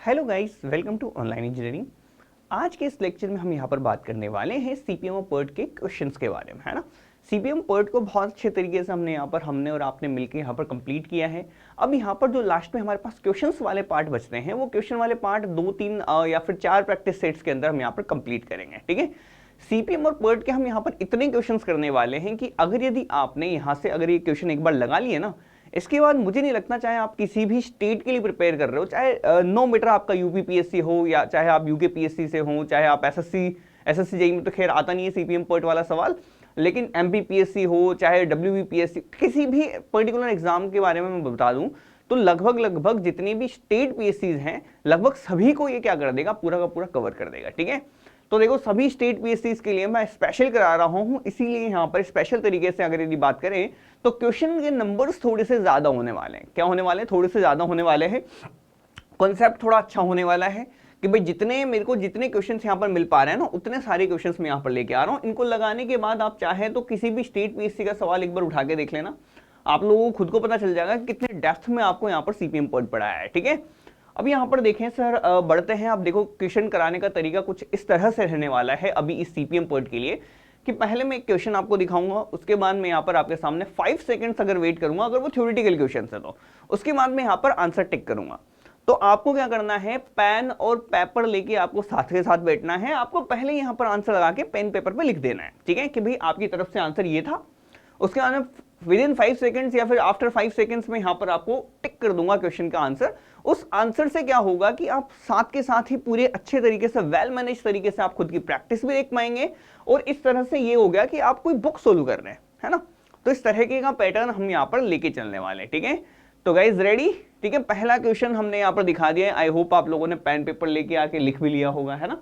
Hello guys, welcome to online engineering. आज के इस लेक्चर में हम यहाँ पर बात करने वाले हैं सीपीएम और पर्ट के क्वेश्चंस के बारे में, है ना। सीपीएम पर्ट को बहुत अच्छे तरीके से हमने और आपने मिलकर यहाँ पर कंप्लीट किया है। अब यहाँ पर जो लास्ट में हमारे पास क्वेश्चंस वाले पार्ट बचते हैं, वो क्वेश्चन वाले पार्ट 2-3 या फिर 4 प्रैक्टिस सेट्स के अंदर हम यहाँ पर कंप्लीट करेंगे, ठीक है। सीपीएम और पर्ट के हम यहाँ पर इतने क्वेश्चंस करने वाले हैं कि अगर यदि आपने यहाँ से अगर ये क्वेश्चन एक बार लगा लिए ना, इसके बाद मुझे नहीं लगता, चाहे आप किसी भी स्टेट के लिए प्रिपेयर कर रहे हो, चाहे नो मैटर आपका यूपीपीएससी हो या चाहे आप यूकेपीएससी से हो, चाहे आप एसएससी जेईई में तो खैर आता नहीं है सीपीएम पर्ट वाला सवाल, लेकिन एमपीपीएससी हो चाहे डब्ल्यूबीपीएससी, किसी भी पर्टिकुलर एग्जाम के बारे में मैं बता दूं तो लगभग जितनी भी स्टेट पीएससीज हैं लगभग सभी को ये क्या कर देगा, पूरा का पूरा कवर कर देगा, ठीक है। तो देखो सभी स्टेट पीएससीज के लिए मैं स्पेशल करा रहा हूं, इसीलिए यहाँ पर स्पेशल तरीके से अगर यदि बात करें तो क्वेश्चन के नंबर्स थोड़े से ज्यादा होने वाले हैं। क्या होने वाले हैं? थोड़े से ज्यादा होने वाले हैं। कॉन्सेप्ट थोड़ा अच्छा होने वाला है कि भाई जितने क्वेश्चंस यहाँ पर मिल पा रहे हैं ना, उतने सारे क्वेश्चंस मैं यहाँ पर लेके आ रहा हूँ। इनको लगाने के बाद आप चाहे तो किसी भी स्टेट पीएससी का सवाल एक बार उठा के देख लेना, आप लोगों को खुद को पता चल जाएगा कि कितने डेप्थ में आपको यहाँ पर सीपीएम पर्ट पढ़ाया है, ठीक है। अब यहाँ पर देखें सर, बढ़ते हैं। अब देखो क्वेश्चन कराने का तरीका कुछ इस तरह से रहने वाला है अभी इस सीपीएम पर्ट के लिए कि पहले मैं एक क्वेश्चन आपको दिखाऊंगा, उसके बाद मैं यहाँ पर आपके सामने 5 सेकंड्स अगर वेट करूंगा, अगर वो थ्योरेटिकल क्वेश्चन है तो उसके बाद मैं यहाँ पर आंसर टिक करूंगा। तो आपको क्या करना है, पेन और पेपर लेके आपको साथ के साथ बैठना है। आपको पहले यहाँ पर आंसर लगा के पेन पेपर पे लिख देना है, ठीक है, कि भाई आपकी तरफ से आंसर ये था। उसके बाद में विदिन 5 सेकंड्स या फिर आफ्टर 5 सेकंड्स में यहाँ पर आपको टिक कर दूंगा क्वेश्चन का आंसर। उस आंसर से क्या होगा कि आप साथ के साथ ही पूरे अच्छे तरीके से वेल मैनेज तरीके से आप खुद की प्रैक्टिस भी देख पाएंगे, और इस तरह से ये हो गया कि आप कोई बुक सोल्व कर रहे हैं, है ना। तो इस तरह का पैटर्न हम यहाँ पर लेके चलने वाले हैं, ठीक है। तो गाइज रेडी, ठीक है। पहला क्वेश्चन हमने यहाँ पर दिखा दिया है। आई होप आप लोगों ने पेन पेपर लेके आके लिख भी लिया होगा, है ना।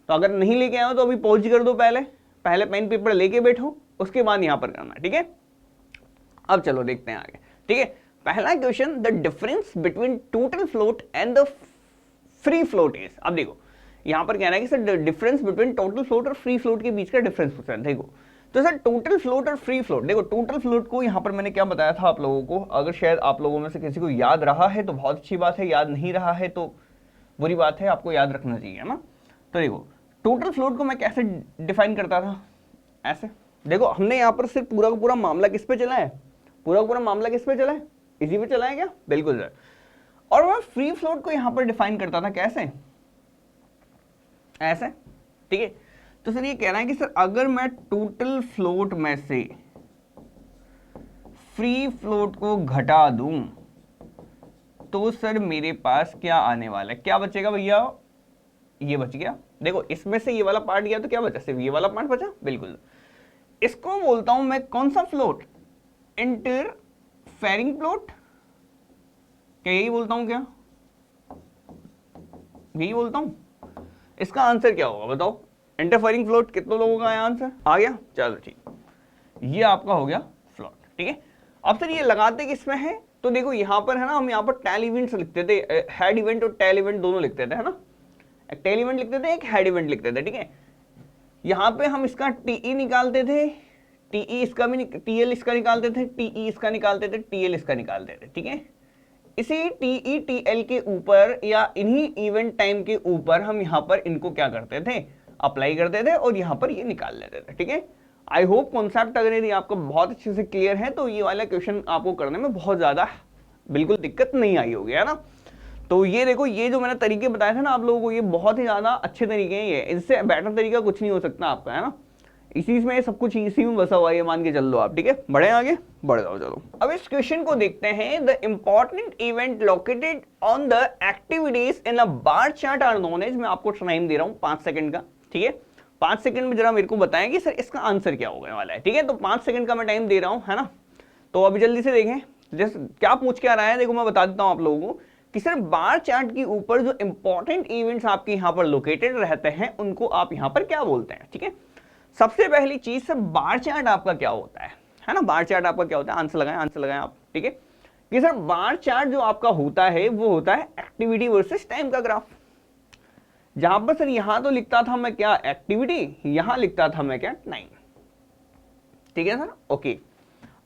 तो अगर नहीं लेके आए हो तो अभी पॉज कर दो, पहले पेन पेपर लेके बैठो, उसके बाद यहाँ पर करना, ठीक है। अब चलो देखते हैं आगे, ठीक है। पहला question, the difference between total float and the free float is. अब देखो यहां पर कह रहा है कि sir difference between total float और फ्री फ्लोट के बीच का डिफरेंस पूछ रहा है। देखो तो सर टोटल फ्लोट और फ्री फ्लोट, देखो टोटल फ्लोट को यहां पर मैंने क्या बताया था आप लोगों को, अगर शायद आप लोगों में से किसी को याद रहा है तो बहुत अच्छी बात है, याद नहीं रहा है तो बुरी बात है, आपको याद रखना चाहिए ना। तो देखो टोटल फ्लोट को मैं कैसे डिफाइन करता था, ऐसे। देखो हमने यहाँ पर सिर्फ पूरा का पूरा मामला किस पे चला है, पूरा का पूरा मामला किस पे चला है, इसी पे चला है क्या, बिल्कुल सर। और मैं फ्री फ्लोट को यहां पर डिफाइन करता था कैसे, ऐसे, ठीक है। तो सर ये कह रहा है कि सर अगर मैं टोटल फ्लोट में से फ्री फ्लोट को घटा दूं तो सर मेरे पास क्या आने वाला है, क्या बचेगा भैया, ये बच गया। देखो इसमें से ये वाला पार्ट गया तो क्या बचा, सिर्फ ये वाला पार्ट बचा, बिल्कुल। इसको बोलता हूं मैं कौन सा फ्लोट, इंटरफेरिंग फ्लोट, क्या यही बोलता हूं, क्या यही बोलता हूं। इसका आंसर क्या होगा बताओ, इंटरफेरिंग फ्लोट। कितने लोगों का आंसर आ गया, चलो ठीक, ये आपका हो गया फ्लोट, ठीक है। अब सर ये लगाते किसमें है, तो देखो यहां पर है ना, हम यहां पर टेल इवेंट्स लिखते थे, हेड इवेंट और टेल इवेंट दोनों लिखते थे, है ना। एक टेल इवेंट लिखते थे, एक हेड इवेंट लिखते थे, ठीक है। यहां पे हम इसका टीई निकालते थे, टीई इसका भी, टीएल इसका निकालते थे, टीई इसका निकालते थे, टीएल इसका निकालते थे, ठीक है। इसी टीई टीएल के ऊपर या इन्हीं इवेंट टाइम के ऊपर हम यहाँ पर इनको क्या करते थे, अप्लाई करते थे और यहाँ पर ये निकाल लेते थे, ठीक है। आई होप कॉन्सेप्ट अगर यदि आपको बहुत अच्छे से क्लियर है तो ये वाला क्वेश्चन आपको करने में बहुत ज्यादा बिल्कुल दिक्कत नहीं आई होगी, है ना। तो ये देखो, ये जो मैंने तरीके बताए थे ना आप लोगों को, ये बहुत ही ज्यादा अच्छे तरीके हैं, ये इससे बेटर तरीका कुछ नहीं हो सकता आपका, है ना। इसी में सब कुछ इसी में बसा हुआ है, मान के चल लो आप, ठीक है। बढ़े आगे, बढ़ जाओ, चलो। अब इस क्वेश्चन को देखते हैं। The important event located on the activities in a bar chart are known as. मैं आपको टाइम दे रहा हूँ 5 सेकंड का, ठीक है। 5 सेकंड में जरा मेरे को बताएं कि सर इसका आंसर क्या होने वाला है, ठीक है। तो 5 सेकंड का मैं टाइम दे रहा हूँ, है ना। तो अभी जल्दी से देखें जैसे क्या पूछ के आ रहा है। देखो मैं बता देता हूँ आप लोगों को कि सर बार चार्ट के ऊपर जो इंपॉर्टेंट इवेंट्स आपके यहाँ पर लोकेटेड रहते हैं उनको आप यहाँ पर क्या बोलते हैं, ठीक है। सबसे पहली चीज सर बार चार्ट आपका क्या होता है ना। बार चार्ट आपका क्या होता है, आंसर लगाएं आप, ठीक है। कि सर बार चार्ट जो आपका होता है वो होता है एक्टिविटी वर्सेस टाइम का ग्राफ। जहां पर सर यहां तो लिखता था मैं क्या, एक्टिविटी, यहां लिखता था मैं क्या, टाइम, ठीक है सर, ओके।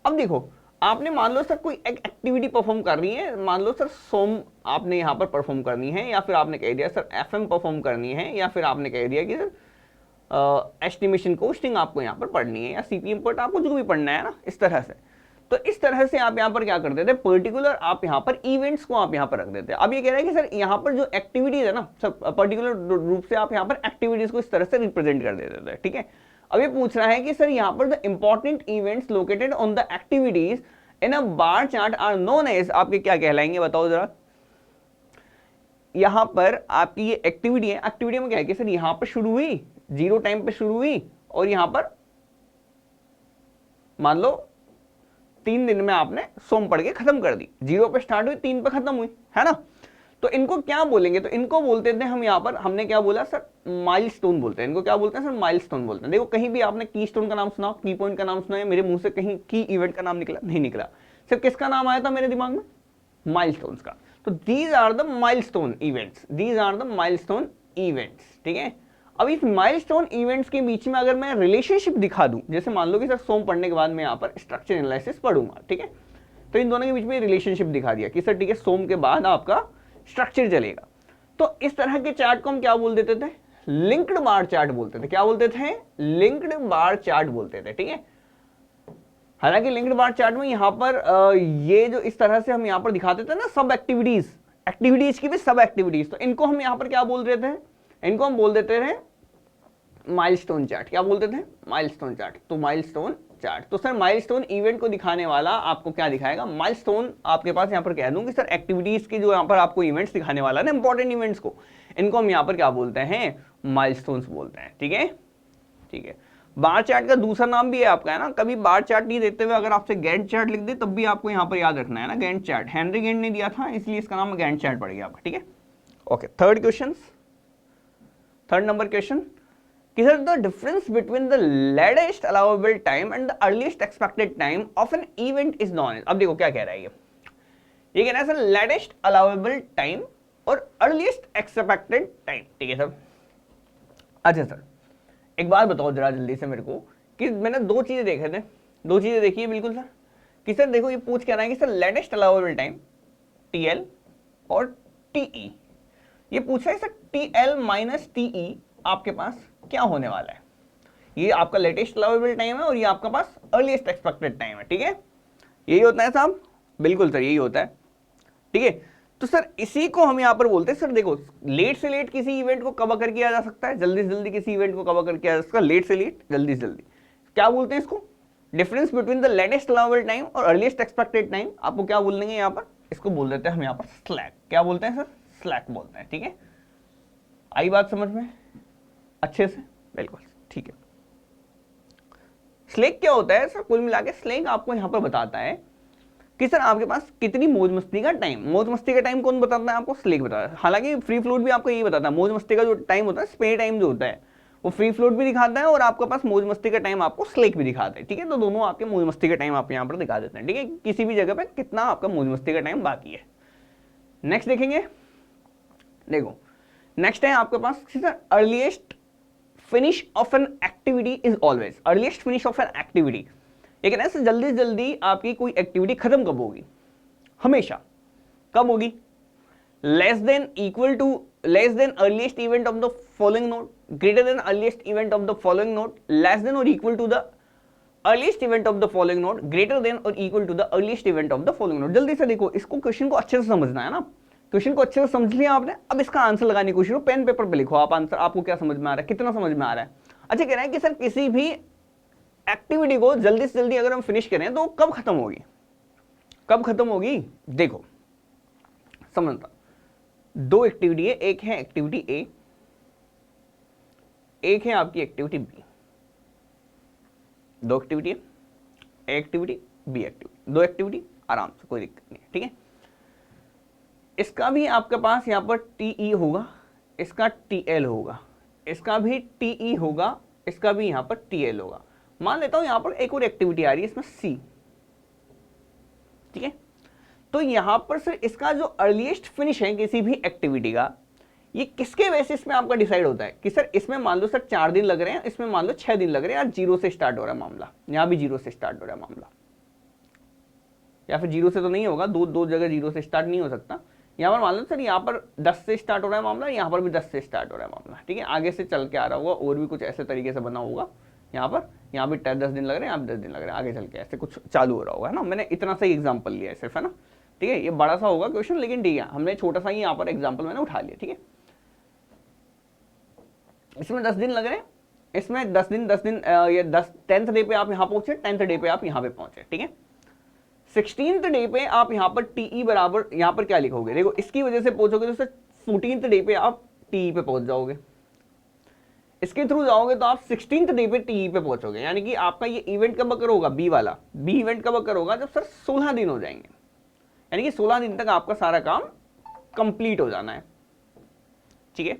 अब देखो आपने मान लो सर कोई एक एक्टिविटी परफॉर्म कर रही है, मान लो सर सोम आपने यहाँ पर परफॉर्म करनी है, या फिर आपने कह दिया सर एफएम परफॉर्म करनी है, या फिर आपने कह दिया कि सर एस्टिमेशन कोस्टिंग आपको यहाँ पर पढ़नी है, या सीपीएम पर आपको जो भी पढ़ना है ना, इस तरह से। तो इस तरह से आप यहाँ पर क्या करते थे, पर्टिकुलर आप यहाँ पर इवेंट्स को आप यहाँ पर रख देते हैं। अब ये कह रहा है कि सर यहाँ पर जो एक्टिविटीज है ना, सब पर्टिकुलर रूप से आप यहाँ पर एक्टिविटीज को इस तरह से रिप्रेजेंट कर देते थे, ठीक है। अब ये पूछ रहा है कि सर यहाँ पर the important events located on the activities in a bar chart are known as, आपके क्या कहलाएंगे बताओ जरा। यहाँ पर आपकी ये एक्टिविटी है, एक्टिविटी में क्या है कि सर यहाँ पर शुरू हुई, 0 टाइम पे शुरू हुई, और यहाँ पर मान लो 3 दिन में आपने सोम पढ़ के खत्म कर दी, 0 पे स्टार्ट हुई 3 पे खत्म हुई, है ना। तो इनको क्या बोलेंगे, तो इनको बोलते थे हम यहाँ पर, हमने क्या बोला सर, माइलस्टोन बोलते हैं इनको। क्या बोलते हैं सर, माइलस्टोन बोलते हैं। देखो कहीं भी आपने की स्टोन का नाम सुना, की पॉइंट का नाम सुना है, मेरे मुंह से कहीं की इवेंट का नाम निकला नहीं निकला, सिर्फ किसका नाम आया था मेरे दिमाग में, माइलस्टोन्स का। तो these are the milestone events, these are the milestone events, ठीक है। अब इस माइलस्टोन इवेंट्स के बीच में अगर मैं रिलेशनशिप दिखा दूं, जैसे मान लो कि सर सोम पढ़ने के बाद मैं यहाँ पर स्ट्रक्चर एनालिसिस पढ़ूंगा, ठीक है, तो इन दोनों के बीच में रिलेशनशिप दिखा दिया कि सर ठीक है सोम के बाद आपका स्ट्रक्चर चलेगा। तो इस तरह के चार्ट को हम क्या बोल देते थे, लिंक्ड बार चार्ट बोलते थे। क्या बोलते थे, लिंक्ड बार चार्ट बोलते थे, ठीक है। हालांकि लिंक्ड बार चार्ट में यहाँ पर ये जो इस तरह से हम यहाँ पर दिखाते थे ना, सब एक्टिविटीज, एक्टिविटीज की भी सब एक्टिविटीज, तो इनको हम यहाँ पर क्या बोल रहे थे, इनको हम बोल देते थे माइलस्टोन चार्ट। क्या बोलते थे, माइलस्टोन चार्ट। तो माइलस्टोन चार्ट, तो सर माइलस्टोन इवेंट को दिखाने वाला आपको क्या दिखाएगा, माइलस्टोन। आपके पास यहाँ पर कह दूं कि सर एक्टिविटीज के जो यहाँ पर आपको इवेंट्स दिखाने वाला है ना, इंपॉर्टेंट इवेंट्स को, इनको हम यहाँ पर क्या बोलते हैं, माइलस्टोन्स बोलते हैं, ठीक है, ठीक है। बार चार्ट का दूसरा नाम भी है आपका, है ना, कभी बार चार्ट नहीं देते हुए अगर आपसे गैंट चार्ट लिख दे तब भी आपको यहाँ पर याद रखना है ना, गैंट चार्ट। हेनरी गैंट ने दिया था इसलिए इसका नाम गैंट चार्ट पड़ गया आपका, ठीक है। Okay, third question, third number question, Here the difference between the latest allowable time and the earliest expected time of an event is known as। अब देखो क्या कह रहा है ये कह रहा है सर latest allowable time और earliest expected time, ठीक है सर। अच्छा सर एक बात बताओ जरा जल्दी से मेरे को, कि मैंने दो चीजें देखे थे, दो चीजें देखी है बिल्कुल सर, कि सर देखो ये पूछ क्या रहा है कि sir latest allowable time TL और TE, ये पूछा है सर TL माइनस TE आपके पास क्या होने वाला है। ये आपका लेटेस्ट अलाउेबल टाइम है और ये आपका पास अर्लीस्ट एक्सपेक्टेड टाइम है, ठीक है। यही होता है साहब, बिल्कुल सर यही होता है, ठीक है। तो सर इसी को हम यहाँ पर बोलते हैं, सर देखो लेट से लेट किसी इवेंट को कब अकर किया जा सकता है, जल्दी से जल्दी किसी इवेंट को कब अकर किया जा सकता है, लेट से लेट, जल्दी से जल्दी। क्या बोलते हैं इसको, difference between the latest allowable time और अर्लीस्ट एक्सपेक्टेड टाइम। आपको क्या बोल देंगे यहाँ पर, इसको बोल देते हैं हम यहाँ पर स्लैक। क्या बोलते हैं सर, स्लैक बोलते हैं, ठीक है। आई बात समझ में अच्छे से, बिल्कुल ठीक है। स्लेक क्या होता है सर, कुल मिला के स्लेक आपको यहां पर बताता है कि सर आपके पास कितनी मौज मस्ती का टाइम, मौज मस्ती का टाइम कौन बताता है आपको, स्लेक बताता है। हालांकि फ्री फ्लोट भी आपको यही बताता है, मौज मस्ती का जो टाइम होता है, स्पेयर टाइम जो होता है वो फ्री फ्लोट भी दिखाता है और आपके पास मौज मस्ती का टाइम आपको स्लेक भी दिखाता है, ठीक है। तो दोनों आपके मौज मस्ती का टाइम आप यहाँ पर दिखा देते हैं, ठीक है, किसी भी जगह पे कितना आपका मौज मस्ती का टाइम बाकी है। नेक्स्ट देखेंगे, देखो नेक्स्ट है आपके पास earliest finish of an activity is always, earliest finish of an activity, ये कहना है जल्दी जल्दी आपकी कोई एक्टिविटी खत्म कब होगी, हमेशा कब होगी, less than equal to, less than earliest event of the following node, greater than earliest event of the following node, less than और equal to the earliest event of the following node, greater than और equal to the earliest event of the following node. जल्दी से देखो इसको, question को अच्छे से समझना है ना, क्वेश्चन को अच्छे से समझ लिया आपने, अब इसका आंसर लगाने की कोशिश करो, पेन पेपर पे लिखो आप आंसर, आपको क्या समझ में आ रहा है, कितना समझ में आ रहा है। अच्छा कह रहे हैं कि सर किसी भी एक्टिविटी को जल्दी से जल्दी अगर हम फिनिश करें तो कब खत्म होगी, कब खत्म होगी। देखो समझता, दो एक्टिविटी है, एक है एक्टिविटी ए, एक है आपकी एक्टिविटी बी, दो एक्टिविटी है, ए एक्टिविटी बी एक्टिविटी, दो एक्टिविटी आराम से, कोई दिक्कत नहीं है, ठीक है। इसका भी आपके पास यहाँ पर TE होगा, इसका TL होगा, इसका भी TE होगा, इसका भी यहाँ पर TL होगा। मान लेता हूं यहाँ पर एक और एक्टिविटी आ रही है इसमें C, ठीक है। तो यहाँ पर सर इसका जो अर्लीस्ट फिनिश है किसी भी एक्टिविटी का, ये किसके बेसिस में आपका डिसाइड होता है कि सर इसमें मान लो सर 4 दिन लग रहे हैं, इसमें मान लो 6 दिन लग रहे हैं, यार 0 से स्टार्ट हो रहा है मामला, यहाँ भी 0 से स्टार्ट हो रहा है मामला। या फिर 0 से तो नहीं होगा, दो जगह 0 से स्टार्ट नहीं हो सकता। यहाँ पर मान लो सर यहाँ पर 10 से स्टार्ट हो रहा है मामला, यहाँ पर भी 10 से स्टार्ट हो रहा है मामला, ठीक है, आगे से चल के आ रहा होगा और भी कुछ ऐसे तरीके से बना होगा, यहाँ भी 10 दिन लग रहे हैं, यहाँ 10 दिन लग रहे हैं, आगे चल के ऐसे कुछ चालू हो रहा होगा, है ना। मैंने इतना सा ही एग्जाम्पल लिया है सिर्फ, है ना, ठीक है। ये बड़ा सा होगा क्वेश्चन, लेकिन ठीक है, हमने छोटा सा ही यहाँ पर एग्जाम्पल मैंने उठा लिया, ठीक है। इसमें 10 दिन लग रहे हैं, इसमें 10 दिन ये 10th डे पे आप यहाँ पहुंचे, 10th डे पे आप यहाँ पे पहुंचे, ठीक है। 16th डे पे आप यहाँ पर टीई बराबर यहाँ पर क्या लिखोगे, देखो इसकी वजह से पहुंचोगे तो सर 14th डे पे आप टीई पे पहुंच जाओगे, इसके थ्रू जाओगे तो आप 16th डे पे टीई पे पहुंचोगे। यानी कि आपका ये इवेंट कब अकर होगा, बी वाला, बी इवेंट कब अकर होगा, जब सर 16 दिन हो जाएंगे, यानी कि 16 दिन तक आपका सारा काम कंप्लीट हो जाना है, ठीक है।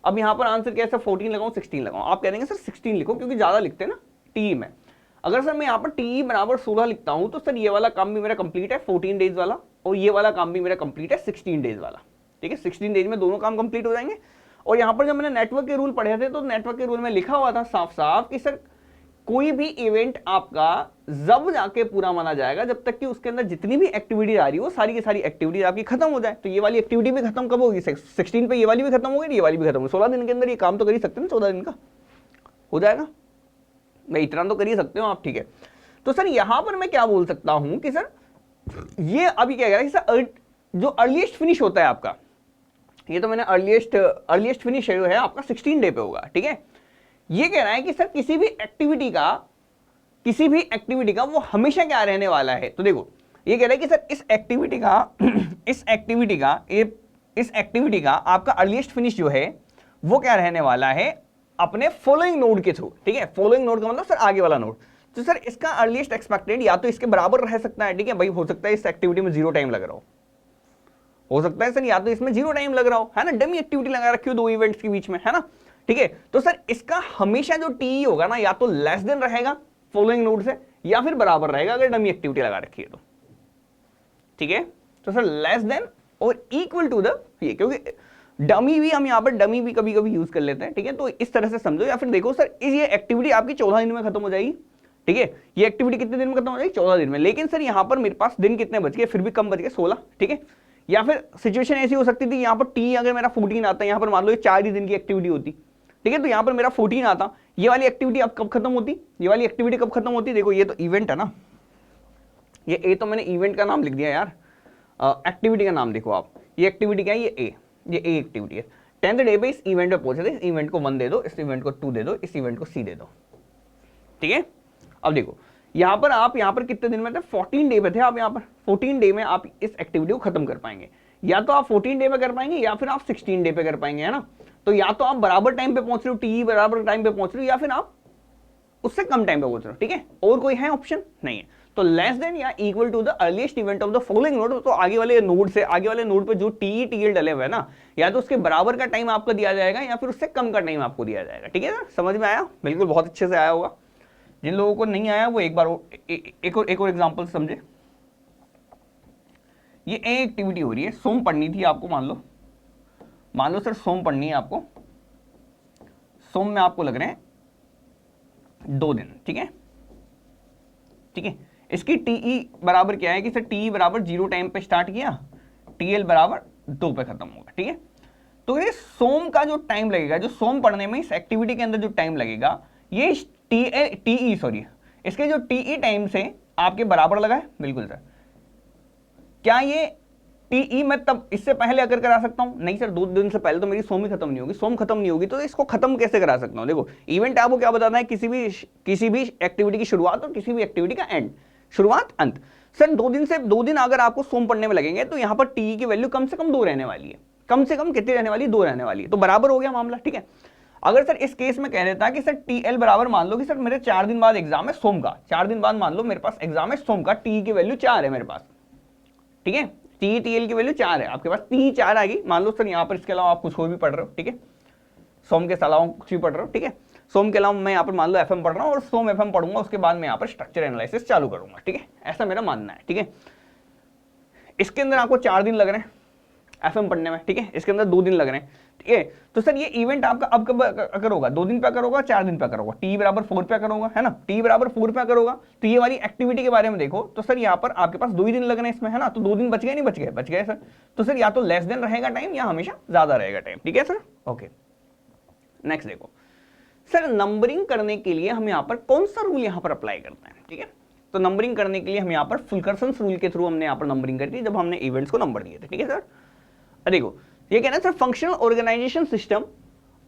अब यहाँ पर आंसर क्या है सर, 14 लगाऊं 16 लगाऊं, आप कह देंगे सर 16 लिखो क्योंकि ज्यादा लिखते हैं ना टीई में। अगर सर मैं यहाँ पर टीई बराबर 16 लिखता हूं तो सर ये वाला काम भी मेरा कंप्लीट है 14 डेज वाला, और ये वाला काम भी मेरा कंप्लीट है 16 डेज वाला, ठीक है। 16 डेज में दोनों काम कंप्लीट हो जाएंगे। और यहाँ पर जब मैंने नेटवर्क के रूल पढ़े थे तो नेटवर्क के रूल में लिखा हुआ था साफ साफ कि सर कोई भी इवेंट आपका जब जाके पूरा माना जाएगा जब तक कि उसके अंदर जितनी भी एक्टिविटी आ रही हो सारी की सारी एक्टिविटी आपकी खत्म हो जाए। तो ये वाली एक्टिविटी भी खत्म कब होगी, 16 पे ये वाली भी खत्म होगी, ये वाली भी खत्म होगी। 16 दिन के अंदर ये काम तो कर ही सकते हैं, 14 दिन का हो जाएगा, मैं इतना तो कर ही सकते हो आप, ठीक है। तो सर यहां पर मैं क्या बोल सकता हूं कि सर ये अभी क्या कह रहा है कि सर जो अर्लीस्ट फिनिश होता है आपका, ये तो मैंने अर्लीस्ट फिनिश जो है आपका 16 डे पे होगा, ठीक है। ये कह रहा है कि सर किसी भी एक्टिविटी का वो हमेशा क्या रहने वाला है। तो देखो ये कह रहा है कि सर इस एक्टिविटी का आपका अर्लीस्ट फिनिश जो है वो क्या रहने वाला है अपने फॉलोइंग नोड के थ्रू, ठीक है। फॉलोइंग नोड का मतलब सर आगे वाला नोड। तो सर इसका अर्लीस्ट एक्सपेक्टेड या तो इसके बराबर रह सकता है, ठीक है भाई, हो सकता है इस एक्टिविटी में 0 टाइम लग रहा हो सकता है सर या तो इसमें 0 टाइम लग रहा हो, है ना, डमी एक्टिविटी लगा रखी हो 2 इवेंट्स के बीच में, है ना, ठीक है। तो सर इसका हमेशा जो टी होगा ना या तो लेस देन रहेगा फॉलोइंग नोड से या फिर बराबर रहेगा अगर डमी एक्टिविटी लगा रखी है तो, ठीक है। तो सर लेस देन और इक्वल टू द ये, क्योंकि डमी भी हम यहाँ पर डमी भी कभी कभी यूज कर लेते हैं, ठीक है। तो इस तरह से समझो। या फिर देखो सर ये एक्टिविटी आपकी 14 दिन में खत्म हो जाएगी, ठीक है। ये एक्टिविटी कितने दिन में खत्म हो जाएगी, 14 दिन में। लेकिन सर यहाँ पर मेरे पास दिन कितने बच गए, फिर भी कम बच गए, 16, ठीक है। या फिर सिचुएशन ऐसी हो सकती थी यहाँ पर टी अगर मेरा 14 आता है, यहाँ पर मान लो ये 4 ही दिन की एक्टिविटी होती, ठीक है, तो यहाँ पर मेरा 14 आता, ये वाली एक्टिविटी अब कब खत्म होती, ये वाली एक्टिविटी कब खत्म होती, देखो ये तो इवेंट है ना, ये ए तो मैंने इवेंट का नाम लिख दिया यार, एक्टिविटी का नाम देखो आप, ये एक्टिविटी क्या है, ये ए एक्टिविटी है। 10th डे पे इस इवेंट पे पहुंचे थे, इस इवेंट को 1 दे दो, इस इवेंट को 2 दे दो, इस इवेंट को C दे दो, ठीक है। अब देखो यहाँ पर आप यहाँ पर कितने दिन में थे, 14 डे पे थे आप, यहाँ पर 14 डे में आप इस एक्टिविटी को खत्म कर पाएंगे। या तो आप 14 डे पे कर पाएंगे या फिर आप 16 डे पे कर पाएंगे, है ना। तो या तो आप बराबर टाइम पे पहुंच रहे हो, टी बराबर टाइम पे पहुंच रहे हो, या फिर आप उससे कम टाइम पे पहुंच रहे हो, ठीक है। और कोई है ऑप्शन नहीं है। तो लेस देन या equal to the earliest event of the following node, तो आगे वाले नोड से आगे वाले नोड पे जो टी टीएल डले हुए हैं ना, या तो उसके बराबर का टाइम आपको दिया जाएगा या फिर उससे कम का टाइम आपको दिया जाएगा, ठीक है ना। समझ में आया, बिल्कुल बहुत अच्छे से आया होगा। जिन लोगों को नहीं आया वो एक बार एक और एग्जांपल समझे। ये ए एक्टिविटी हो रही है, सोम पढ़नी थी आपको, मान लो सर सोम पढ़नी है आपको, सोम में आपको लग रहे हैं 2 दिन, ठीक है, ठीक है। इसकी टीई बराबर क्या है कि सर टीई बराबर 0 टाइम पे स्टार्ट किया, टीएल बराबर 2 पे खत्म होगा, ठीक है। तो ये सोम का जो टाइम लगेगा, जो सोम पढ़ने में इस एक्टिविटी के अंदर जो टाइम लगेगा, ये टीई सॉरी इसके जो टीई टाइम से आपके बराबर लगा है, बिल्कुल सर। क्या ये टीई मैं तब इससे पहले अगर करा सकता हूं, नहीं सर 2 दिन से पहले तो मेरी सोम ही खत्म नहीं होगी, सोम खत्म नहीं होगी, तो इसको खत्म कैसे करा सकता हूं। देखो इवेंट आपको क्या बताना है, किसी भी एक्टिविटी की शुरुआत और किसी भी एक्टिविटी का एंड, शुरुआत अंत। सर 2 दिन अगर आपको सोम पढ़ने में लगेंगे तो यहां पर टी की वैल्यू कम से कम 2 रहने वाली है, कम से कम कितनी रहने वाली है, 2 रहने वाली है, तो बराबर हो गया मामला, ठीक है। अगर सर इस केस में कह देता कि सर टीएल बराबर मान लो कि सर मेरे 4 दिन बाद एग्जाम है सोम का, 4 दिन बाद मान लो मेरे पास एग्जाम है सोम का, टी की वैल्यू 4 है मेरे पास, ठीक है, टी टीएल की वैल्यू 4 है आपके पास, टी 4 आएगी, मान लो सर यहाँ पर इसके अलावा आप कुछ और भी पढ़ रहे हो, ठीक है, सोम के अलावा कुछ भी पढ़ रहे हो, ठीक है, सोम के अलावा मैं यहाँ पर मान लो एफएम पढ़ रहा हूँ और सोम एफएम पढ़ूंगा, उसके बाद मैं यहाँ पर स्ट्रक्चर एनालिसिस चालू करूंगा, ठीक है, ऐसा मेरा मानना है, ठीक है। इसके अंदर आपको 4 दिन लग रहे हैं, FM पढ़ने में, ठीक है, इसके अंदर 2 दिन लग रहे हैं, ठीक है। तो सर ये इवेंट आपका अब कब अगर होगा, 2 दिन पे अगर होगा, 4 दिन पे अगर होगा, T बराबर 4 पे अगर होगा, है ना, T बराबर 4 पे अगर होगा, तो ये वाली एक्टिविटी के बारे में देखो, तो सर यहाँ पर आपके पास 2 ही दिन लग रहे हैं इसमें, है ना, तो 2 दिन बच गए, नहीं बच गए, बच गए सर। तो सर या तो लेस देन रहेगा टाइम या हमेशा ज्यादा रहेगा टाइम, ठीक है सर, ओके। नेक्स्ट देखो सर, नंबरिंग करने के लिए हम यहाँ पर कौन सा रूल यहाँ पर अप्लाई करते हैं, ठीक है। तो नंबरिंग करने के लिए हम यहाँ पर फुलकर्सन्स रूल के थ्रू हमने यहाँ पर नंबरिंग करी थी, जब हमने इवेंट्स को नंबर दिए थे, ठीक है सर। देखो ये कहना है sir, functional organisation system